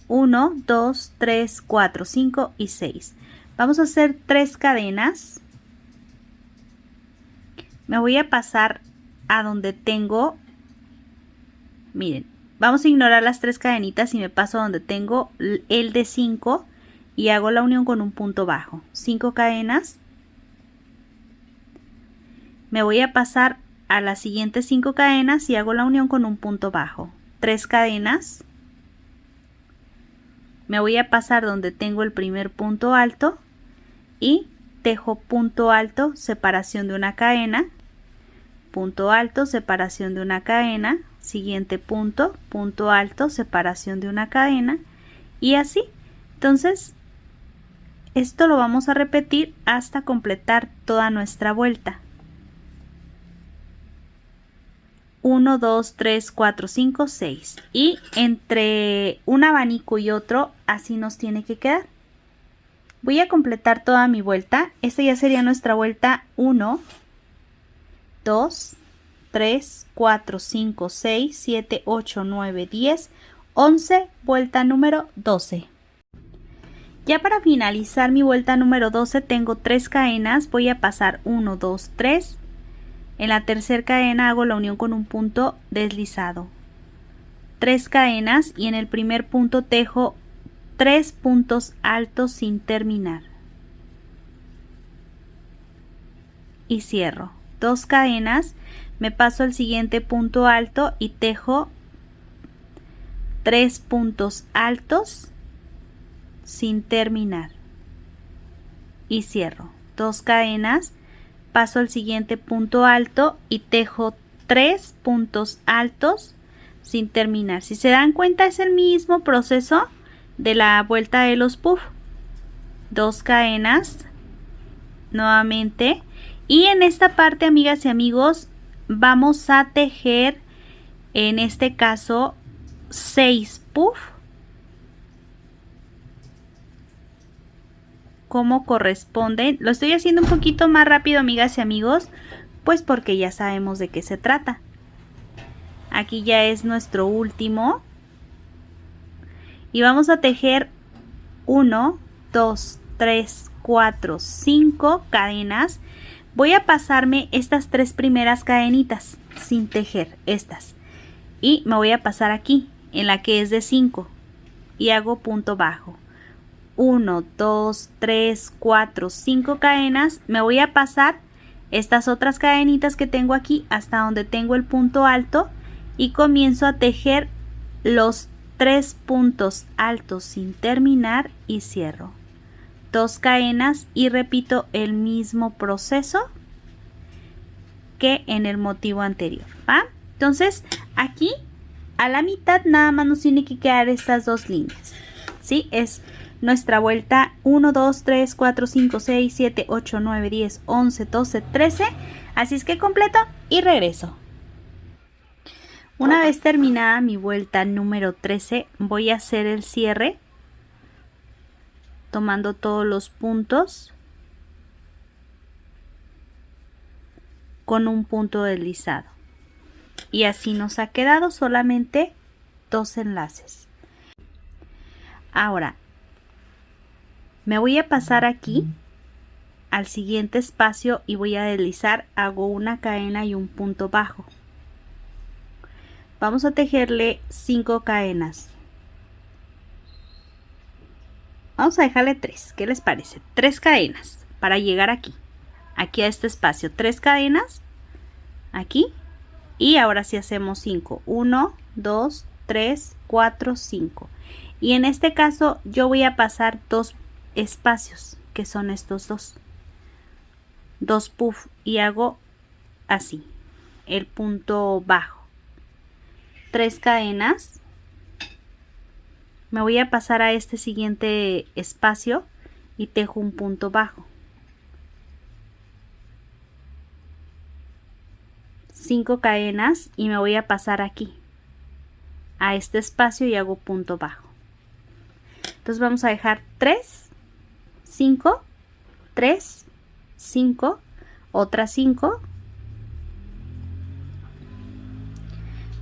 1, 2, 3, 4, 5 y 6. Vamos a hacer 3 cadenas. Me voy a pasar a donde tengo, miren, vamos a ignorar las 3 cadenitas y me paso a donde tengo el de 5 y hago la unión con un punto bajo. 5 cadenas. Me voy a pasar a las siguientes 5 cadenas y hago la unión con un punto bajo. 3 cadenas. Me voy a pasar donde tengo el primer punto alto y tejo punto alto, separación de una cadena, punto alto, separación de una cadena, siguiente punto, punto alto, separación de una cadena y así. Entonces, esto lo vamos a repetir hasta completar toda nuestra vuelta. 1, 2, 3, 4, 5, 6. Y entre un abanico y otro, así nos tiene que quedar. Voy a completar toda mi vuelta. Esta ya sería nuestra vuelta 1, 2, 3, 4, 5, 6, 7, 8, 9, 10, 11, vuelta número 12. Ya para finalizar mi vuelta número 12 tengo 3 cadenas. Voy a pasar 1, 2, 3. En la tercera cadena hago la unión con un punto deslizado. 3 cadenas y en el primer punto tejo 3 puntos altos sin terminar y cierro. 2 cadenas, me paso al siguiente punto alto y tejo 3 puntos altos sin terminar y cierro. 2 cadenas, paso al siguiente punto alto y tejo 3 puntos altos sin terminar. Si se dan cuenta, es el mismo proceso de la vuelta de los puff. 2 cadenas nuevamente, y en esta parte, amigas y amigos, vamos a tejer en este caso 6 puff como corresponden. Lo estoy haciendo un poquito más rápido, amigas y amigos, pues porque ya sabemos de qué se trata. Aquí ya es nuestro último y vamos a tejer 1, 2, 3, 4, 5 cadenas. Voy a pasarme estas 3 primeras cadenitas sin tejer, estas, y me voy a pasar aquí en la que es de 5 y hago punto bajo. 1, 2, 3, 4, 5 cadenas. Me voy a pasar estas otras cadenitas que tengo aquí hasta donde tengo el punto alto y comienzo a tejer los 3 puntos altos sin terminar y cierro. 2 cadenas y repito el mismo proceso que en el motivo anterior, ¿va? Entonces aquí a la mitad nada más nos tiene que quedar estas 2 líneas, ¿sí? Es nuestra vuelta 1, 2, 3, 4, 5, 6, 7, 8, 9, 10, 11, 12, 13. Así es que completo y regreso. Una vez terminada mi vuelta número 13, voy a hacer el cierre tomando todos los puntos con un punto deslizado. Y así nos ha quedado solamente 2 enlaces. Ahora me voy a pasar aquí al siguiente espacio y voy a deslizar, hago una cadena y un punto bajo. Vamos a tejerle 5 cadenas. Vamos a dejarle 3, ¿qué les parece? 3 cadenas para llegar aquí a este espacio. 3 cadenas aquí y ahora sí hacemos 5. 1, 2, 3, 4, 5. Y en este caso yo voy a pasar 2 espacios que son estos dos puff y hago así el punto bajo. 3 cadenas, me voy a pasar a este siguiente espacio y tejo un punto bajo. 5 cadenas y me voy a pasar aquí a este espacio y hago punto bajo. Entonces vamos a dejar 3, 5, 3, 5, otras 5.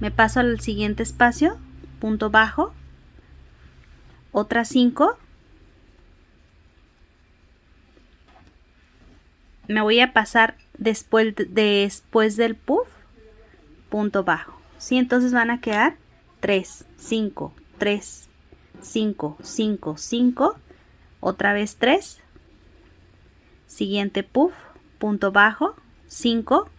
Me paso al siguiente espacio, punto bajo, otras 5. Me voy a pasar después del puff, punto bajo. ¿Sí? Entonces van a quedar 3, 5, 3, 5, 5, 5, otra vez 3, siguiente puff, punto bajo, 5,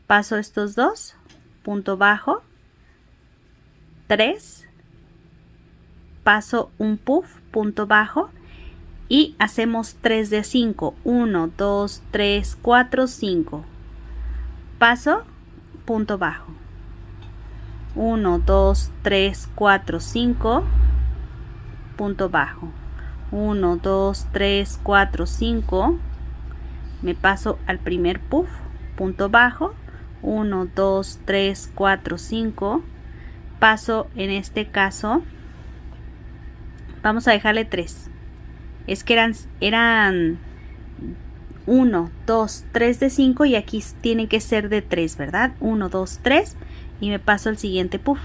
paso estos 2, punto bajo, 3, paso un puff, punto bajo y hacemos 3 de 5, 1, 2, 3, 4, 5, paso, punto bajo, 1, 2, 3, 4, 5, punto bajo, 1, 2, 3, 4, 5, me paso al primer puff, punto bajo, 1, 2, 3, 4, 5, paso en este caso, vamos a dejarle 3, es que eran 1, 2, 3 de 5 y aquí tiene que ser de 3, ¿verdad? 1, 2, 3 y me paso al siguiente puff,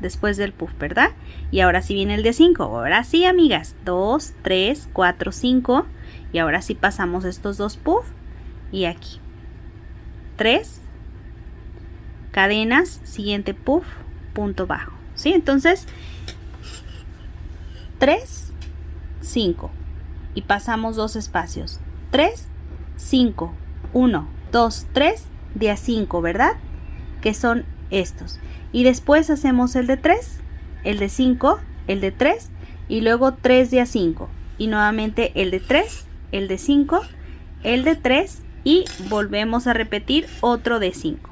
después del puff, ¿verdad? Y ahora sí viene el de 5, ahora sí, amigas, 2, 3, 4, 5 y ahora sí pasamos estos 2 puff y aquí 3 cadenas, siguiente puff, punto bajo, ¿sí? Entonces, 3, 5 y pasamos 2 espacios. 3, 5, 1, 2, 3 de a 5, ¿verdad? Que son estos. Y después hacemos el de 3, el de 5, el de 3 y luego 3 de a 5. Y nuevamente el de 3, el de 5, el de 3 y volvemos a repetir otro de 5.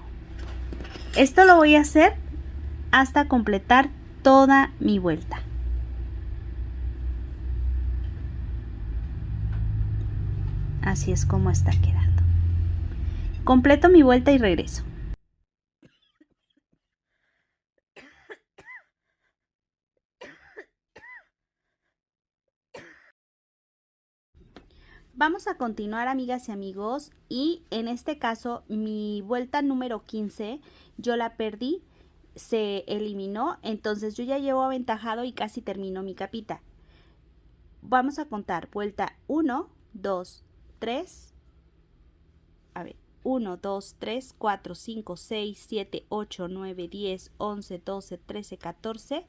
Esto lo voy a hacer hasta completar toda mi vuelta. Así es como está quedando. Completo mi vuelta y regreso. Vamos a continuar, amigas y amigos, y en este caso mi vuelta número 15 yo la perdí, se eliminó, entonces yo ya llevo aventajado y casi termino mi capita. Vamos a contar vuelta 1, 2, 3, a ver, 1, 2, 3, 4, 5, 6, 7, 8, 9, 10, 11, 12, 13, 14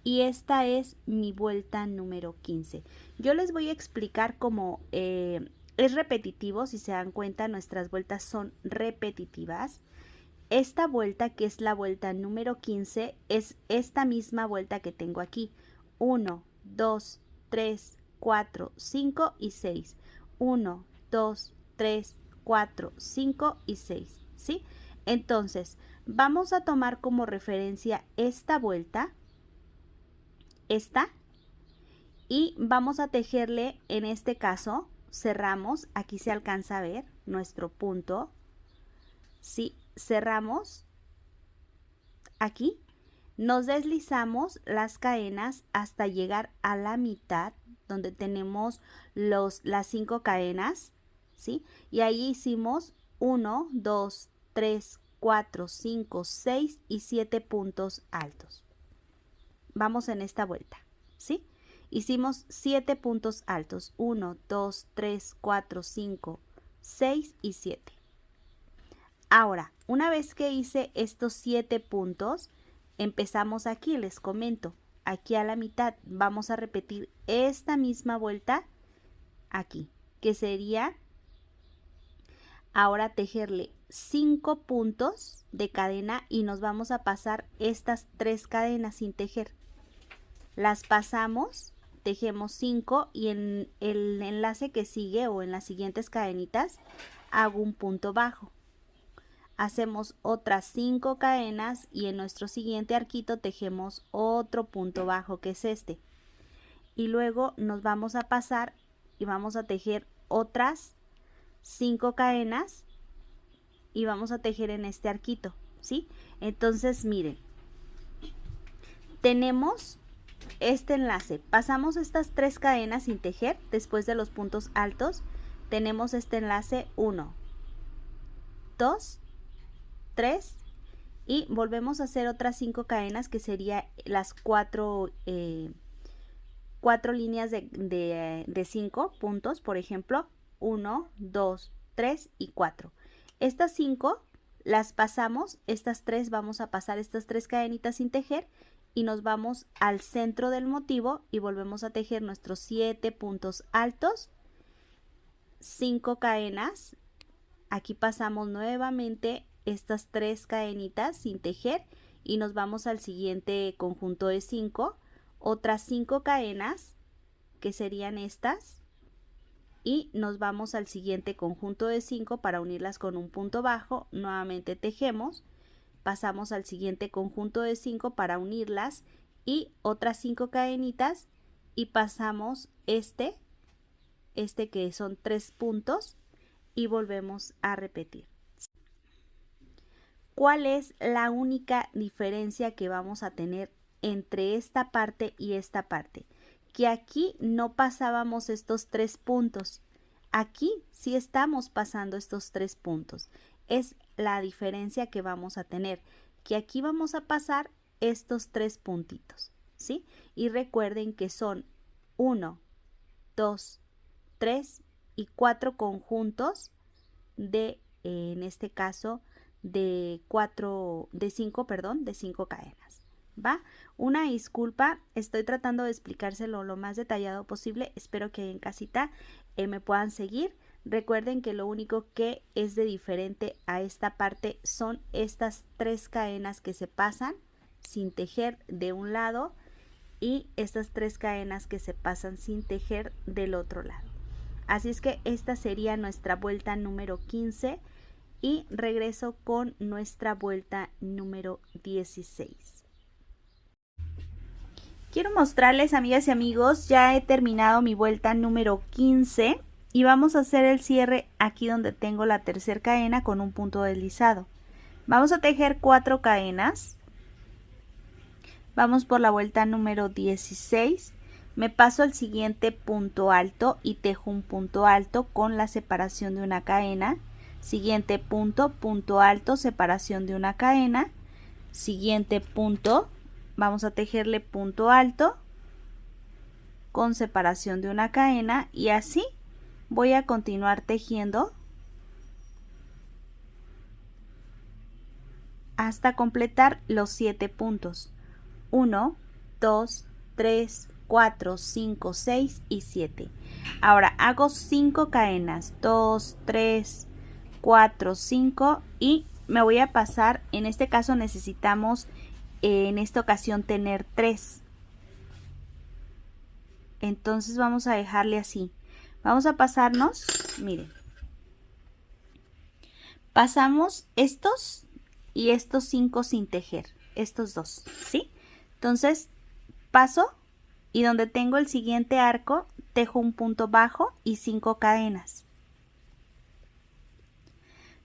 y esta es mi vuelta número 15. Yo les voy a explicar cómo es repetitivo, si se dan cuenta nuestras vueltas son repetitivas. Esta vuelta, que es la vuelta número 15, es esta misma vuelta que tengo aquí. 1, 2, 3, 4, 5 y 6. 1, 2, 3, 4, 5 y 6, ¿sí? Entonces, vamos a tomar como referencia esta vuelta, esta, y vamos a tejerle, en este caso, cerramos, aquí se alcanza a ver nuestro punto, ¿sí? Cerramos aquí, nos deslizamos las cadenas hasta llegar a la mitad, donde tenemos las 5 cadenas, ¿sí? Y ahí hicimos 1, 2, 3, 4, 5, 6 y 7 puntos altos. Vamos en esta vuelta, ¿sí? Hicimos 7 puntos altos, 1, 2, 3, 4, 5, 6 y 7. Ahora, una vez que hice estos 7 puntos, empezamos aquí, les comento, aquí a la mitad vamos a repetir esta misma vuelta aquí, que sería ahora tejerle 5 puntos de cadena y nos vamos a pasar estas 3 cadenas sin tejer. Las pasamos, tejemos 5 y en el enlace que sigue o en las siguientes cadenitas hago un punto bajo. Hacemos otras 5 cadenas y en nuestro siguiente arquito tejemos otro punto bajo, que es este. Y luego nos vamos a pasar y vamos a tejer otras 5 cadenas y vamos a tejer en este arquito, ¿sí? Entonces, miren, tenemos este enlace, pasamos estas 3 cadenas sin tejer después de los puntos altos, tenemos este enlace 1, 2, 3 y volvemos a hacer otras 5 cadenas que sería las 4 líneas de 5 puntos, por ejemplo, 1, 2, 3 y 4. Estas 5 las pasamos, estas 3 vamos a pasar estas 3 cadenitas sin tejer y nos vamos al centro del motivo y volvemos a tejer nuestros 7 puntos altos, 5 cadenas, aquí pasamos nuevamente estas 3 cadenitas sin tejer y nos vamos al siguiente conjunto de 5, otras 5 cadenas que serían estas y nos vamos al siguiente conjunto de 5 para unirlas con un punto bajo, nuevamente tejemos, pasamos al siguiente conjunto de 5 para unirlas y otras 5 cadenitas y pasamos este que son 3 puntos y volvemos a repetir. ¿Cuál es la única diferencia que vamos a tener entre esta parte y esta parte? Que aquí no pasábamos estos 3 puntos. Aquí sí estamos pasando estos 3 puntos. Es la diferencia que vamos a tener. Que aquí vamos a pasar estos 3 puntitos, ¿sí? Y recuerden que son 1, 2, 3 y 4 conjuntos de, en este caso, de 5 cadenas. ¿va? Una disculpa, estoy tratando de explicárselo lo más detallado posible. Espero que en casita me puedan seguir. Recuerden que lo único que es de diferente a esta parte son estas 3 cadenas que se pasan sin tejer de un lado y estas 3 cadenas que se pasan sin tejer del otro lado. Así es que esta sería nuestra vuelta número 15 y regreso con nuestra vuelta número 16. Quiero mostrarles, amigas y amigos, ya he terminado mi vuelta número 15 y vamos a hacer el cierre aquí donde tengo la tercera cadena con un punto deslizado. Vamos a tejer 4 cadenas. Vamos por la vuelta número 16. Me paso al siguiente punto alto y tejo un punto alto con la separación de una cadena. Siguiente punto, punto alto, separación de una cadena. Siguiente punto, vamos a tejerle punto alto con separación de una cadena y así voy a continuar tejiendo hasta completar los 7 puntos. 1, 2, 3, 4, 5, 6 y 7. Ahora hago 5 cadenas, 2, 3, 4, 5 y me voy a pasar. En este caso necesitamos en esta ocasión tener 3. Entonces vamos a dejarle así. Vamos a pasarnos, miren. Pasamos estos y estos 5 sin tejer, estos dos, ¿sí? Entonces paso y donde tengo el siguiente arco tejo un punto bajo y 5 cadenas.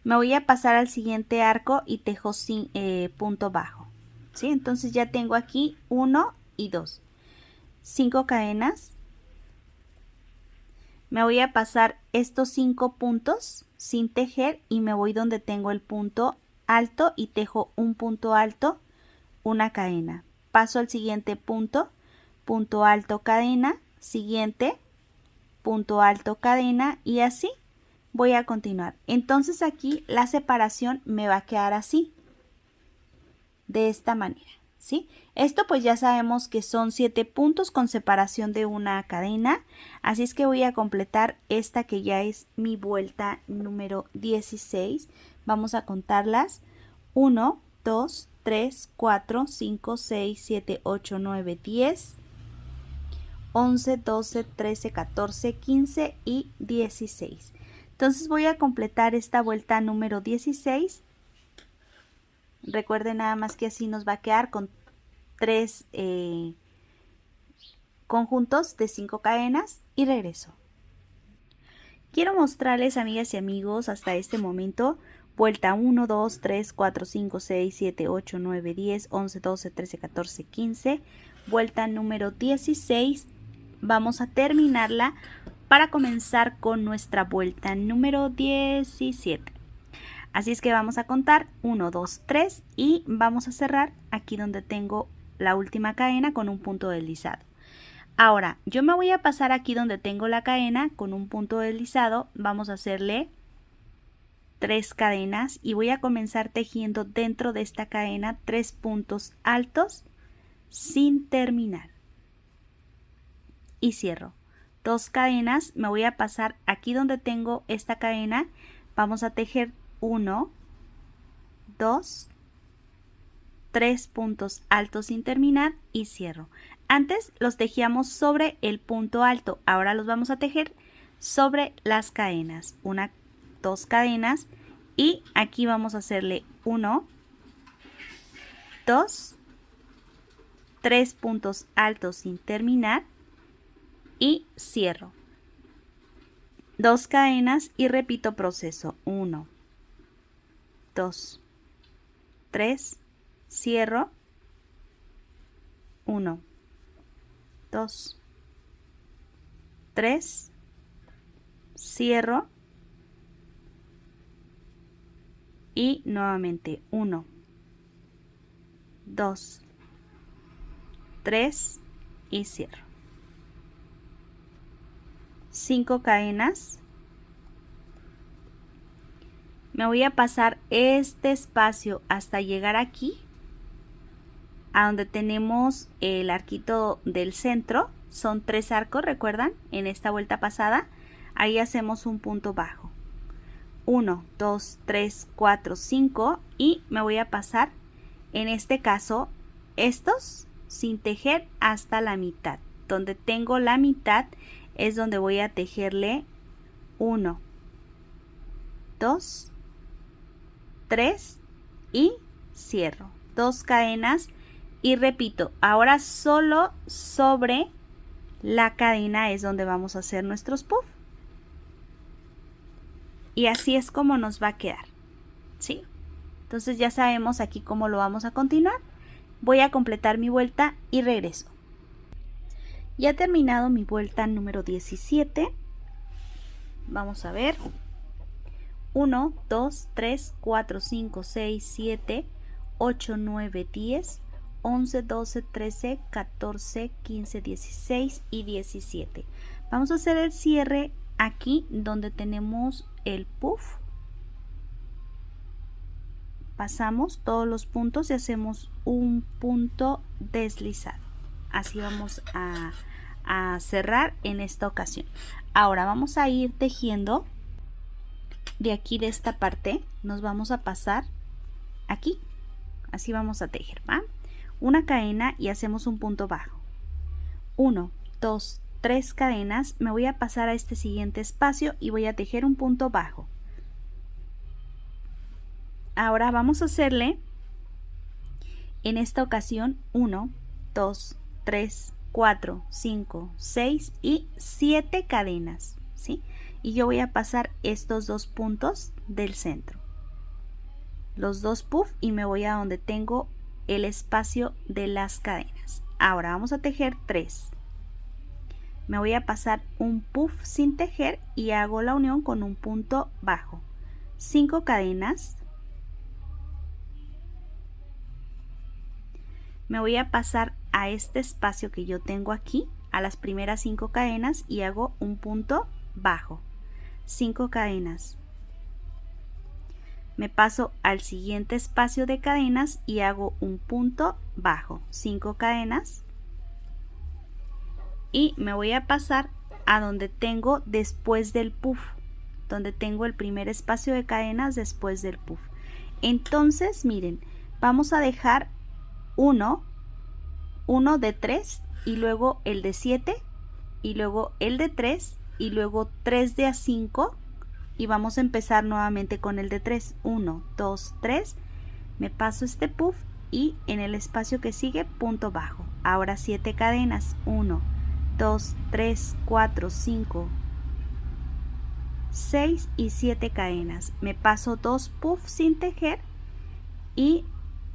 Me voy a pasar al siguiente arco y tejo sin punto bajo, ¿sí? Entonces ya tengo aquí 1 y 2, 5 cadenas. Me voy a pasar estos 5 puntos sin tejer y me voy donde tengo el punto alto y tejo un punto alto, una cadena. Paso al siguiente punto, punto alto, cadena, siguiente, punto alto, cadena y así voy a continuar. Entonces aquí la separación me va a quedar así, de esta manera, ¿sí? Esto pues ya sabemos que son 7 puntos con separación de una cadena, así es que voy a completar esta que ya es mi vuelta número 16. Vamos a contarlas: 1, 2, 3, 4, 5, 6, 7, 8, 9, 10, 11, 12, 13, 14, 15 y 16. Entonces voy a completar esta vuelta número 16. Recuerden nada más que así nos va a quedar con 3 conjuntos de 5 cadenas y regreso. Quiero mostrarles, amigas y amigos, hasta este momento vuelta 1, 2, 3, 4, 5, 6, 7, 8, 9, 10, 11, 12, 13, 14, 15, vuelta número 16. Vamos a terminarla para comenzar con nuestra vuelta número 17. Así es que vamos a contar 1, 2, 3 y vamos a cerrar aquí donde tengo la última cadena con un punto deslizado. Ahora yo me voy a pasar aquí donde tengo la cadena con un punto deslizado. Vamos a hacerle 3 cadenas y voy a comenzar tejiendo dentro de esta cadena 3 puntos altos sin terminar y cierro. 2 cadenas, me voy a pasar aquí donde tengo esta cadena. Vamos a tejer 1, 2, 3 puntos altos sin terminar y cierro. Antes los tejíamos sobre el punto alto, ahora los vamos a tejer sobre las cadenas. 2 cadenas y aquí vamos a hacerle 1, 2, 3 puntos altos sin terminar y cierro. 2 cadenas y repito proceso. 1, 2, 3, cierro. 1, 2, 3, cierro y nuevamente 1, 2, 3 y cierro. 5 cadenas. Me voy a pasar este espacio hasta llegar aquí a donde tenemos el arquito del centro. Son 3 arcos, ¿recuerdan? En esta vuelta pasada, ahí hacemos un punto bajo. 1, 2, 3, 4, 5 y me voy a pasar, en este caso, estos sin tejer hasta la mitad. Donde tengo la mitad es donde voy a tejerle 1, 2, 3 y cierro. 2 cadenas y repito, ahora solo sobre la cadena es donde vamos a hacer nuestros puff. Y así es como nos va a quedar, ¿sí? Entonces ya sabemos aquí cómo lo vamos a continuar. Voy a completar mi vuelta y regreso. Ya he terminado mi vuelta número 17. Vamos a ver. 1, 2, 3, 4, 5, 6, 7, 8, 9, 10, 11, 12, 13, 14, 15, 16 y 17. Vamos a hacer el cierre aquí donde tenemos el puff. Pasamos todos los puntos y hacemos un punto deslizado. Así vamos a cerrar en esta ocasión. Ahora vamos a ir tejiendo de aquí, de esta parte nos vamos a pasar aquí, así vamos a tejer, ¿va? Una cadena y hacemos un punto bajo. 1, 2, 3 cadenas. Me voy a pasar a este siguiente espacio y voy a tejer un punto bajo. Ahora vamos a hacerle en esta ocasión 1, 2, 3, 4, 5, 6 y 7 cadenas, ¿sí? Y yo voy a pasar estos 2 puntos del centro, los 2 puff, y me voy a donde tengo el espacio de las cadenas. Ahora vamos a tejer 3. Me voy a pasar un puff sin tejer y hago la unión con un punto bajo. 5 cadenas. Me voy a pasar a este espacio que yo tengo aquí, a las primeras 5 cadenas y hago un punto bajo. 5 cadenas. Me paso al siguiente espacio de cadenas y hago un punto bajo. 5 cadenas. Y me voy a pasar a donde tengo después del puff, donde tengo el primer espacio de cadenas después del puff. Entonces, miren, vamos a dejar uno de 3 y luego el de 7 y luego el de 3 y luego 3 de a 5 y vamos a empezar nuevamente con el de 3. 1, 2, 3, me paso este puff y en el espacio que sigue punto bajo. Ahora 7 cadenas. 1, 2, 3, 4, 5, 6 y 7 cadenas. Me paso 2 puffs sin tejer y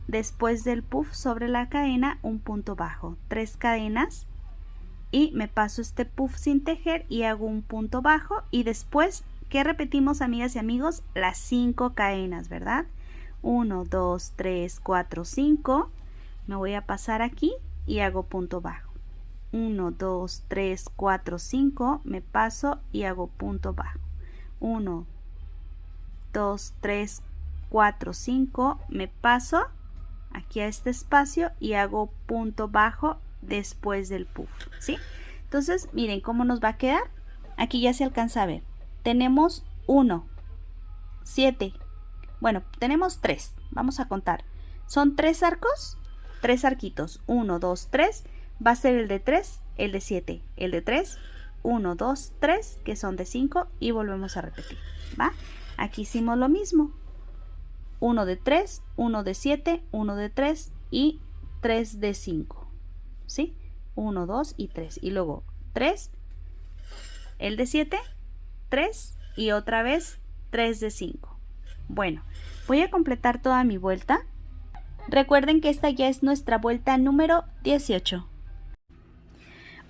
después del puff sobre la cadena un punto bajo. 3 cadenas y me paso este puff sin tejer y hago un punto bajo y después, ¿qué repetimos, amigas y amigos? Las 5 cadenas, ¿verdad? 1, 2, 3, 4, 5. Me voy a pasar aquí y hago punto bajo. 1, 2, 3, 4, 5. Me paso y hago punto bajo. 1, 2, 3, 4, 5. Me paso aquí a este espacio y hago punto bajo después del puff, ¿sí? Entonces miren cómo nos va a quedar. Aquí ya se alcanza a ver, tenemos 1, 7, bueno, tenemos 3, vamos a contar, son 3 arcos, 3 arquitos, 1, 2, 3, va a ser el de 3, el de 7, el de 3, 1, 2, 3, que son de 5 y volvemos a repetir, ¿va? Aquí hicimos lo mismo, 1 de 3, 1 de 7, 1 de 3 y 3 de 5, ¿sí? 1, 2 y 3 y luego 3, el de 7, 3 y otra vez 3 de 5. Bueno, voy a completar toda mi vuelta. Recuerden que esta ya es nuestra vuelta número 18.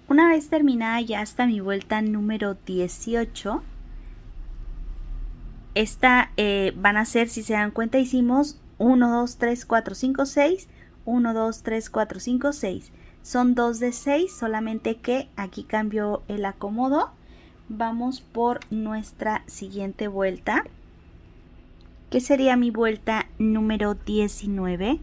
Una vez terminada ya hasta mi vuelta número 18, esta van a ser, si se dan cuenta, hicimos 1, 2, 3, 4, 5, 6, 1, 2, 3, 4, 5, 6. Son 2 de 6, solamente que aquí cambió el acomodo. Vamos por nuestra siguiente vuelta, que sería mi vuelta número 19.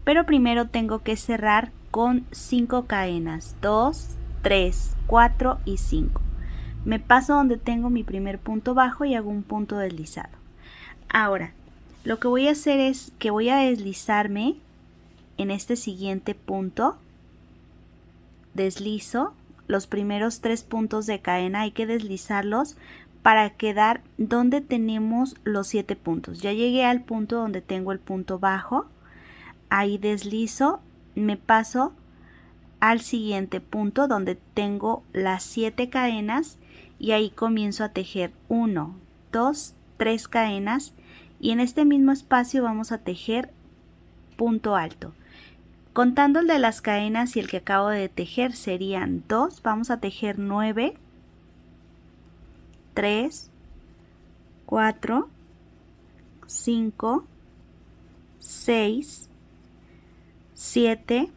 pero primero tengo que cerrar con 5 cadenas, 2, 3, 4 y 5. Me paso donde tengo mi primer punto bajo y hago un punto deslizado. Ahora, lo que voy a hacer es que voy a deslizarme en este siguiente punto. Deslizo los primeros 3 puntos de cadena, hay que deslizarlos para quedar donde tenemos los 7 puntos. Ya llegué al punto donde tengo el punto bajo, ahí deslizo, me paso al siguiente punto donde tengo las 7 cadenas y ahí comienzo a tejer 1, 2, 3 cadenas y en este mismo espacio vamos a tejer punto alto. Contando el de las cadenas y el que acabo de tejer serían 2, vamos a tejer 9, 3, 4, 5, 6, 7,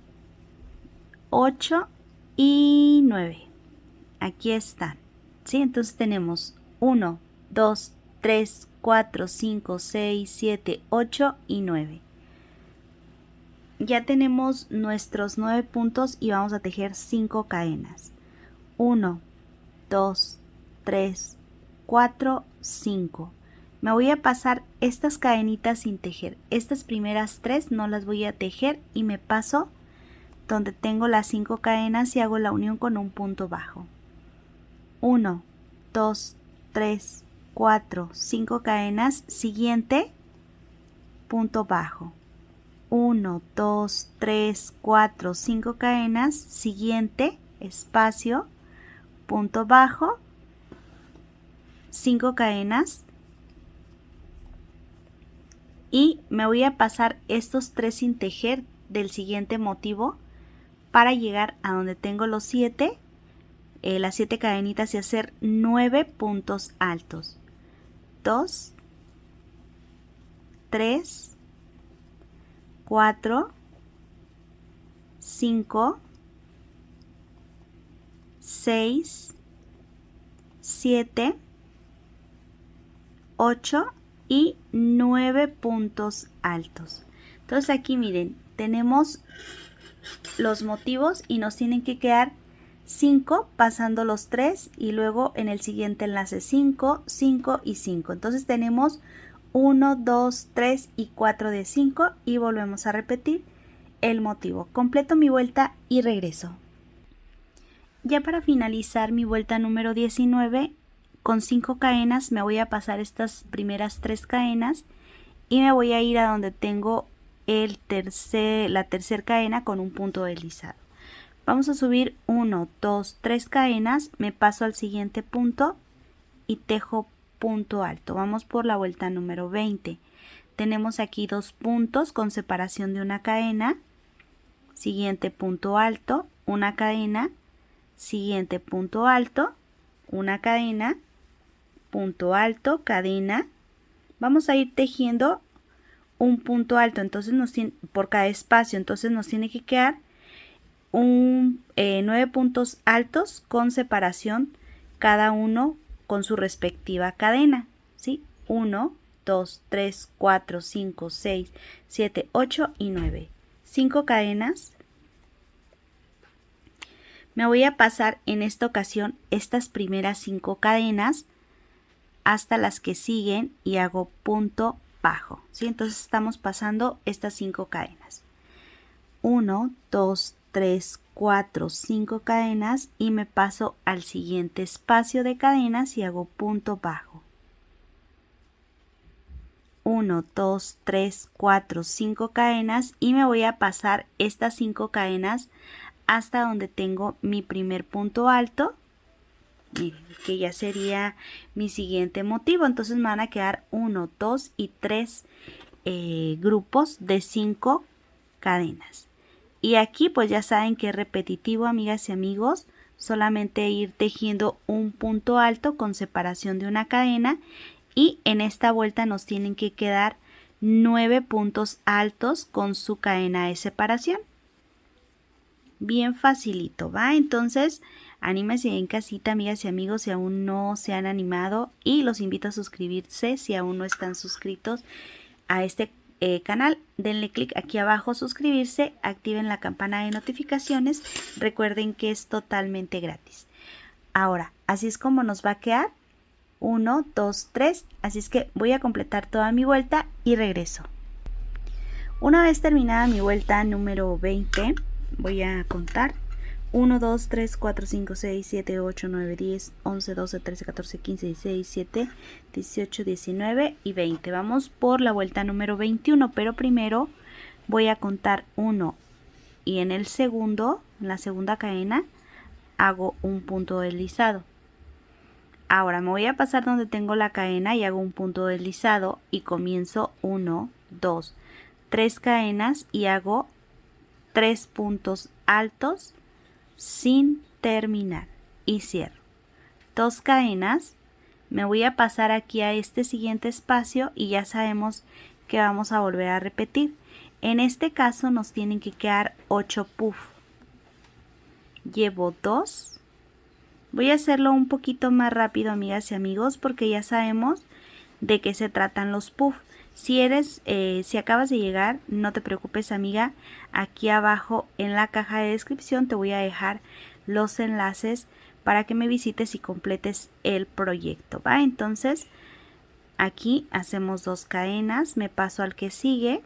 8 y 9. Aquí están, ¿sí? Entonces tenemos 1, 2, 3, 4, 5, 6, 7, 8 y 9. Ya tenemos nuestros 9 puntos y vamos a tejer 5 cadenas. 1, 2, 3, 4, 5. Me voy a pasar estas cadenitas sin tejer. Estas primeras 3 no las voy a tejer y me paso donde tengo las 5 cadenas y hago la unión con un punto bajo. 1, 2, 3, 4, 5 cadenas, siguiente punto bajo. 1, 2, 3, 4, 5 cadenas, siguiente espacio, punto bajo, 5 cadenas y me voy a pasar estos 3 sin tejer del siguiente motivo para llegar a donde tengo los 7, las 7 cadenitas y hacer 9 puntos altos. 2, 3, 4, 5, 6, 7, 8 y 9 puntos altos. Entonces aquí miren, tenemos los motivos y nos tienen que quedar 5 pasando los 3 y luego en el siguiente enlace 5, 5 y 5. Entonces tenemos 1, 2, 3 y 4 de 5 y volvemos a repetir el motivo. Completo mi vuelta y regreso. Ya para finalizar mi vuelta número 19, con 5 cadenas me voy a pasar estas primeras 3 cadenas y me voy a ir a donde tengo la tercera cadena con un punto deslizado. Vamos a subir 1, 2, 3 cadenas, me paso al siguiente punto y tejo punto alto. Vamos por la vuelta número 20. Tenemos aquí 2 puntos con separación de una cadena, siguiente punto alto, una cadena, siguiente punto alto, una cadena, punto alto, cadena. Vamos a ir tejiendo un punto alto, entonces por cada espacio, entonces nos tiene que quedar 9 puntos altos con separación, cada uno con su respectiva cadena, ¿sí? 1, 2, 3, 4, 5, 6, 7, 8 y 9. 5 cadenas. Me voy a pasar en esta ocasión estas primeras 5 cadenas hasta las que siguen y hago punto bajo, ¿sí? Entonces estamos pasando estas 5 cadenas. 1, 2, 3, 4, 5 cadenas y me paso al siguiente espacio de cadenas y hago punto bajo. 1, 2, 3, 4, 5 cadenas y me voy a pasar estas 5 cadenas hasta donde tengo mi primer punto alto. Miren, que ya sería mi siguiente motivo. Entonces me van a quedar 1, 2 y 3 grupos de 5 cadenas. Y aquí pues ya saben que es repetitivo, amigas y amigos. Solamente ir tejiendo un punto alto con separación de una cadena. Y en esta vuelta nos tienen que quedar 9 puntos altos con su cadena de separación. Bien facilito, ¿va? Entonces, anímense en casita, amigas y amigos, si aún no se han animado. Y los invito a suscribirse si aún no están suscritos a este canal, denle clic aquí abajo, suscribirse, activen la campana de notificaciones, recuerden que es totalmente gratis. Ahora, así es como nos va a quedar. 1, 2, 3, así es que voy a completar toda mi vuelta y regreso. Una vez terminada mi vuelta número 20, voy a contar 1, 2, 3, 4, 5, 6, 7, 8, 9, 10, 11, 12, 13, 14, 15, 16, 17, 18, 19 y 20. Vamos por la vuelta número 21, pero primero voy a contar 1 y en el segundo, en la segunda cadena, hago un punto deslizado. Ahora me voy a pasar donde tengo la cadena y hago un punto deslizado y comienzo 1, 2, 3 cadenas y hago 3 puntos altos sin terminar y cierro. 2 cadenas, me voy a pasar aquí a este siguiente espacio y ya sabemos que vamos a volver a repetir. En este caso nos tienen que quedar 8 puff. Llevo 2. Voy a hacerlo un poquito más rápido, amigas y amigos, porque ya sabemos de qué se tratan los puff. Si acabas de llegar, no te preocupes, amiga. Aquí abajo en la caja de descripción te voy a dejar los enlaces para que me visites y completes el proyecto, ¿va? Entonces, aquí hacemos 2 cadenas, me paso al que sigue.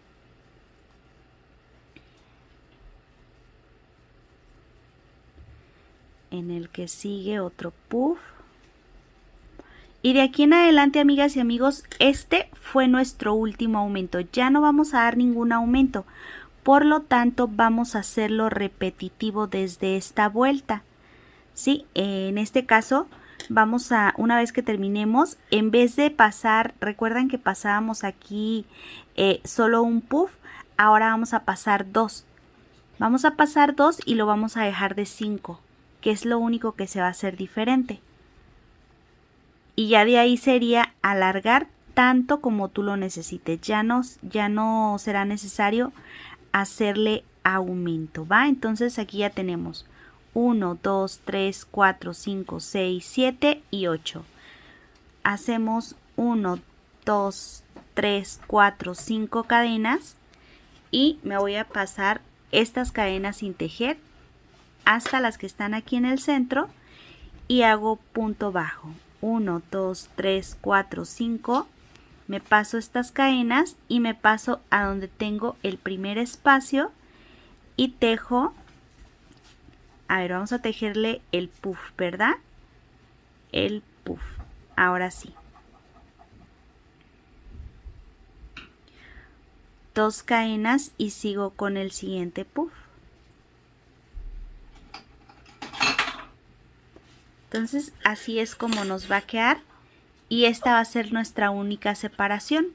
En el que sigue otro puff. Y de aquí en adelante, amigas y amigos, este fue nuestro último aumento. Ya no vamos a dar ningún aumento. Por lo tanto, vamos a hacerlo repetitivo desde esta vuelta. ¿Sí? En este caso, una vez que terminemos, en vez de pasar, recuerdan que pasábamos aquí solo un puff, ahora vamos a pasar 2. Vamos a pasar 2 y lo vamos a dejar de 5. Que es lo único que se va a hacer diferente. Y ya de ahí sería alargar tanto como tú lo necesites. Ya no será necesario hacerle aumento, ¿va? Entonces aquí ya tenemos 1, 2, 3, 4, 5, 6, 7 y 8. Hacemos 1, 2, 3, 4, 5 cadenas y me voy a pasar estas cadenas sin tejer hasta las que están aquí en el centro y hago punto bajo. 1, 2, 3, 4, 5. Me paso estas cadenas y me paso a donde tengo el primer espacio y tejo. A ver, vamos a tejerle el puff, ¿verdad? El puff. Ahora sí. 2 cadenas y sigo con el siguiente puff. Entonces así es como nos va a quedar y esta va a ser nuestra única separación.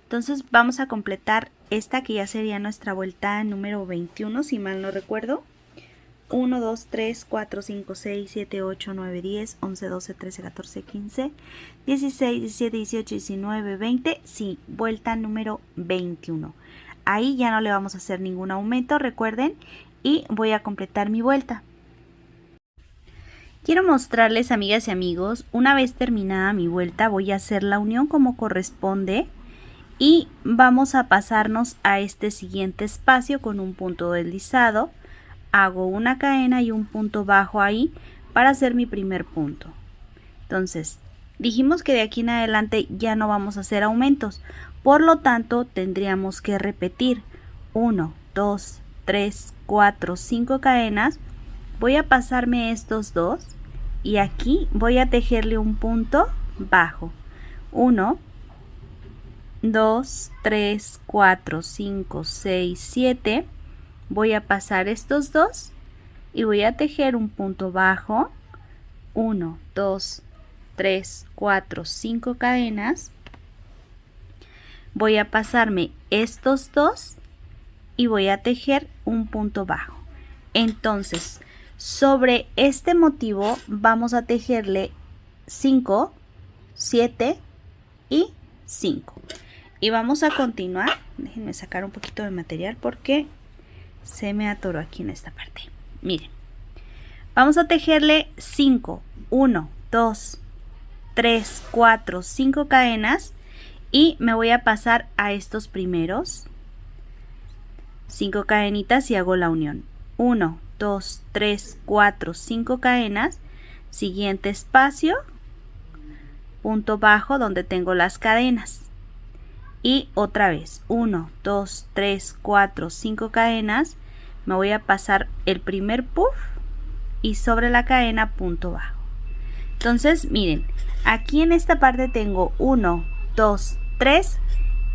Entonces vamos a completar esta que ya sería nuestra vuelta número 21, si mal no recuerdo. 1, 2, 3, 4, 5, 6, 7, 8, 9, 10, 11, 12, 13, 14, 15, 16, 17, 18, 19, 20. Sí, vuelta número 21. Ahí ya no le vamos a hacer ningún aumento, recuerden, y voy a completar mi vuelta. Quiero mostrarles, amigas y amigos, una vez terminada mi vuelta voy a hacer la unión como corresponde y vamos a pasarnos a este siguiente espacio con un punto deslizado. Hago una cadena y un punto bajo ahí para hacer mi primer punto. Entonces, dijimos que de aquí en adelante ya no vamos a hacer aumentos, por lo tanto tendríamos que repetir 1, 2, 3, 4, 5 cadenas. Voy a pasarme estos dos y aquí voy a tejerle un punto bajo. 1, 2, 3, 4, 5, 6, 7. Voy a pasar estos dos y voy a tejer un punto bajo. 1, 2, 3, 4, 5 cadenas. Voy a pasarme estos dos y voy a tejer un punto bajo. Entonces, sobre este motivo vamos a tejerle 5, 7 y 5. Y vamos a continuar. Déjenme sacar un poquito de material porque se me atoró aquí en esta parte. Miren, vamos a tejerle 5, 1, 2, 3, 4, 5 cadenas y me voy a pasar a estos primeros 5 cadenitas y hago la unión. 1, 2, 3, 4, 5 cadenas, siguiente espacio, punto bajo donde tengo las cadenas. Y otra vez 1, 2, 3, 4, 5 cadenas, me voy a pasar el primer puff y sobre la cadena punto bajo. Entonces miren, aquí en esta parte tengo 1, 2, 3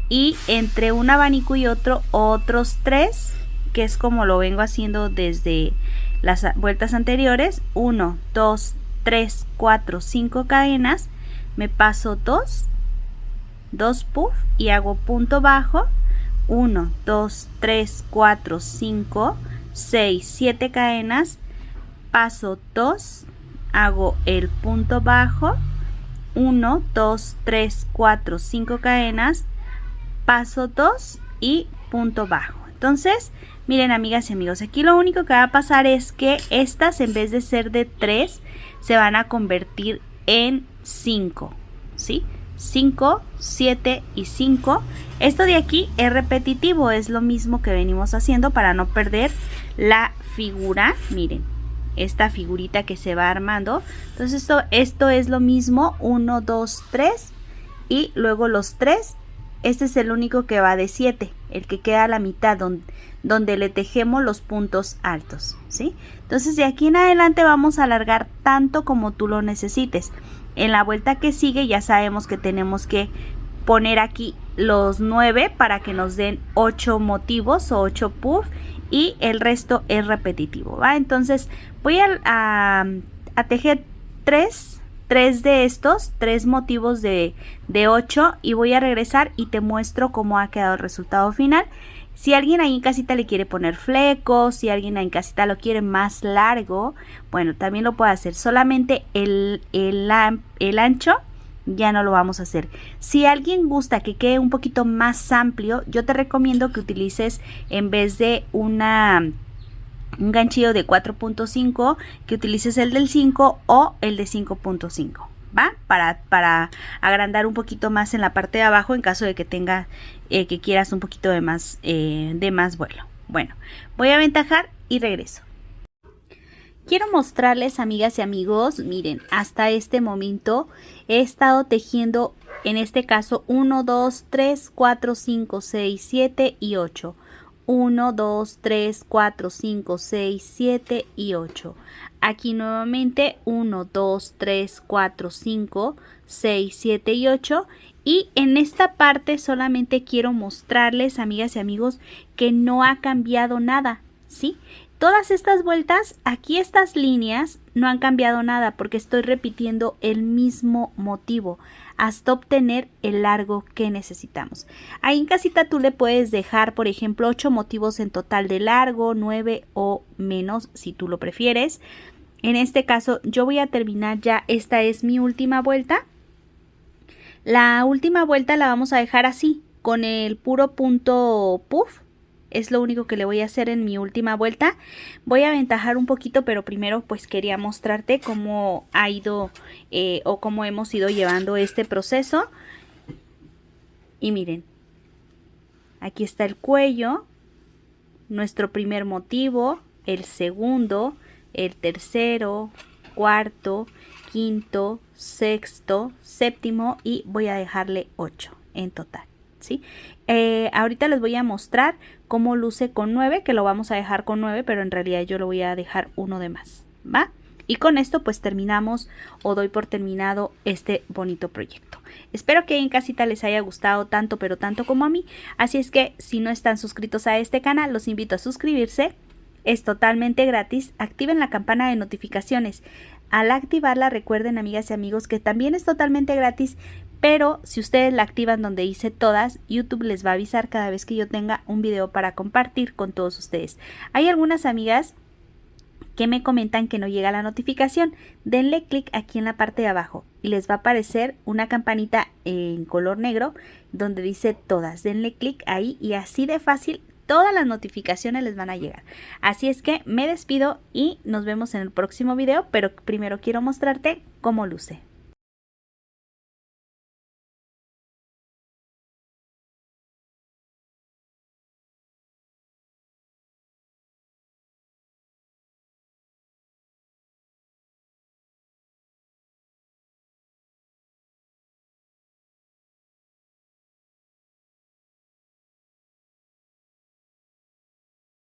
y entre un abanico y otro otros 3, que es como lo vengo haciendo desde las vueltas anteriores. 1, 2, 3, 4, 5 cadenas, me paso 2 puff y hago punto bajo. 1, 2, 3, 4, 5, 6, 7 cadenas, paso 2, hago el punto bajo. 1, 2, 3, 4, 5 cadenas, paso 2 y punto bajo. Entonces miren, amigas y amigos, aquí lo único que va a pasar es que estas, en vez de ser de 3, se van a convertir en 5, ¿sí? 5, 7 y 5. Esto de aquí es repetitivo, es lo mismo que venimos haciendo para no perder la figura. Miren, esta figurita que se va armando. Entonces esto es lo mismo, 1, 2, 3 y luego los 3. Este es el único que va de 7, el que queda a la mitad donde le tejemos los puntos altos, ¿sí? Entonces de aquí en adelante vamos a alargar tanto como tú lo necesites. En la vuelta que sigue ya sabemos que tenemos que poner aquí los 9 para que nos den 8 motivos o 8 puff, y el resto es repetitivo, ¿va? Entonces voy a tejer 3 de estos 3 motivos de 8 y voy a regresar y te muestro cómo ha quedado el resultado final. Si alguien ahí en casita le quiere poner flecos, si alguien ahí en casita lo quiere más largo, bueno, también lo puede hacer. Solamente el ancho ya no lo vamos a hacer. Si alguien gusta que quede un poquito más amplio, yo te recomiendo que utilices, en vez de un ganchillo de 4.5, que utilices el del 5 o el de 5.5, ¿va? Para agrandar un poquito más en la parte de abajo en caso de que tenga que quieras un poquito de más vuelo. Bueno, voy a aventajar y regreso. Quiero mostrarles, amigas y amigos, miren, hasta este momento he estado tejiendo, en este caso 1, 2, 3, 4, 5, 6, 7 y 8. 1, 2, 3, 4, 5, 6, 7 y 8. Aquí nuevamente 1, 2, 3, 4, 5, 6, 7 y 8. Y en esta parte solamente quiero mostrarles, amigas y amigos, que no ha cambiado nada, ¿sí? Todas estas vueltas, aquí estas líneas no han cambiado nada porque estoy repitiendo el mismo motivo hasta obtener el largo que necesitamos. Ahí en casita tú le puedes dejar, por ejemplo, 8 motivos en total de largo, 9 o menos si tú lo prefieres. En este caso yo voy a terminar ya, esta es mi última vuelta. La última vuelta la vamos a dejar así, con el puro punto puff. Es lo único que le voy a hacer en mi última vuelta. Voy a aventajar un poquito, pero primero pues quería mostrarte cómo ha ido o cómo hemos ido llevando este proceso. Y miren, aquí está el cuello, nuestro primer motivo, el segundo, el tercero, cuarto, quinto, sexto, séptimo y voy a dejarle 8 en total, ¿sí? Ahorita les voy a mostrar cómo luce con 9, que lo vamos a dejar con 9, pero en realidad yo lo voy a dejar uno de más, ¿va? Y con esto pues terminamos o doy por terminado este bonito proyecto. Espero que en casita les haya gustado tanto, pero tanto como a mí. Así es que si no están suscritos a este canal, los invito a suscribirse. Es totalmente gratis. Activen la campana de notificaciones. Al activarla, recuerden, amigas y amigos, que también es totalmente gratis, pero si ustedes la activan donde dice todas, YouTube les va a avisar cada vez que yo tenga un video para compartir con todos ustedes. Hay algunas amigas que me comentan que no llega la notificación. Denle clic aquí en la parte de abajo y les va a aparecer una campanita en color negro donde dice todas. Denle clic ahí y así de fácil todas las notificaciones les van a llegar. Así es que me despido y nos vemos en el próximo video, pero primero quiero mostrarte cómo luce.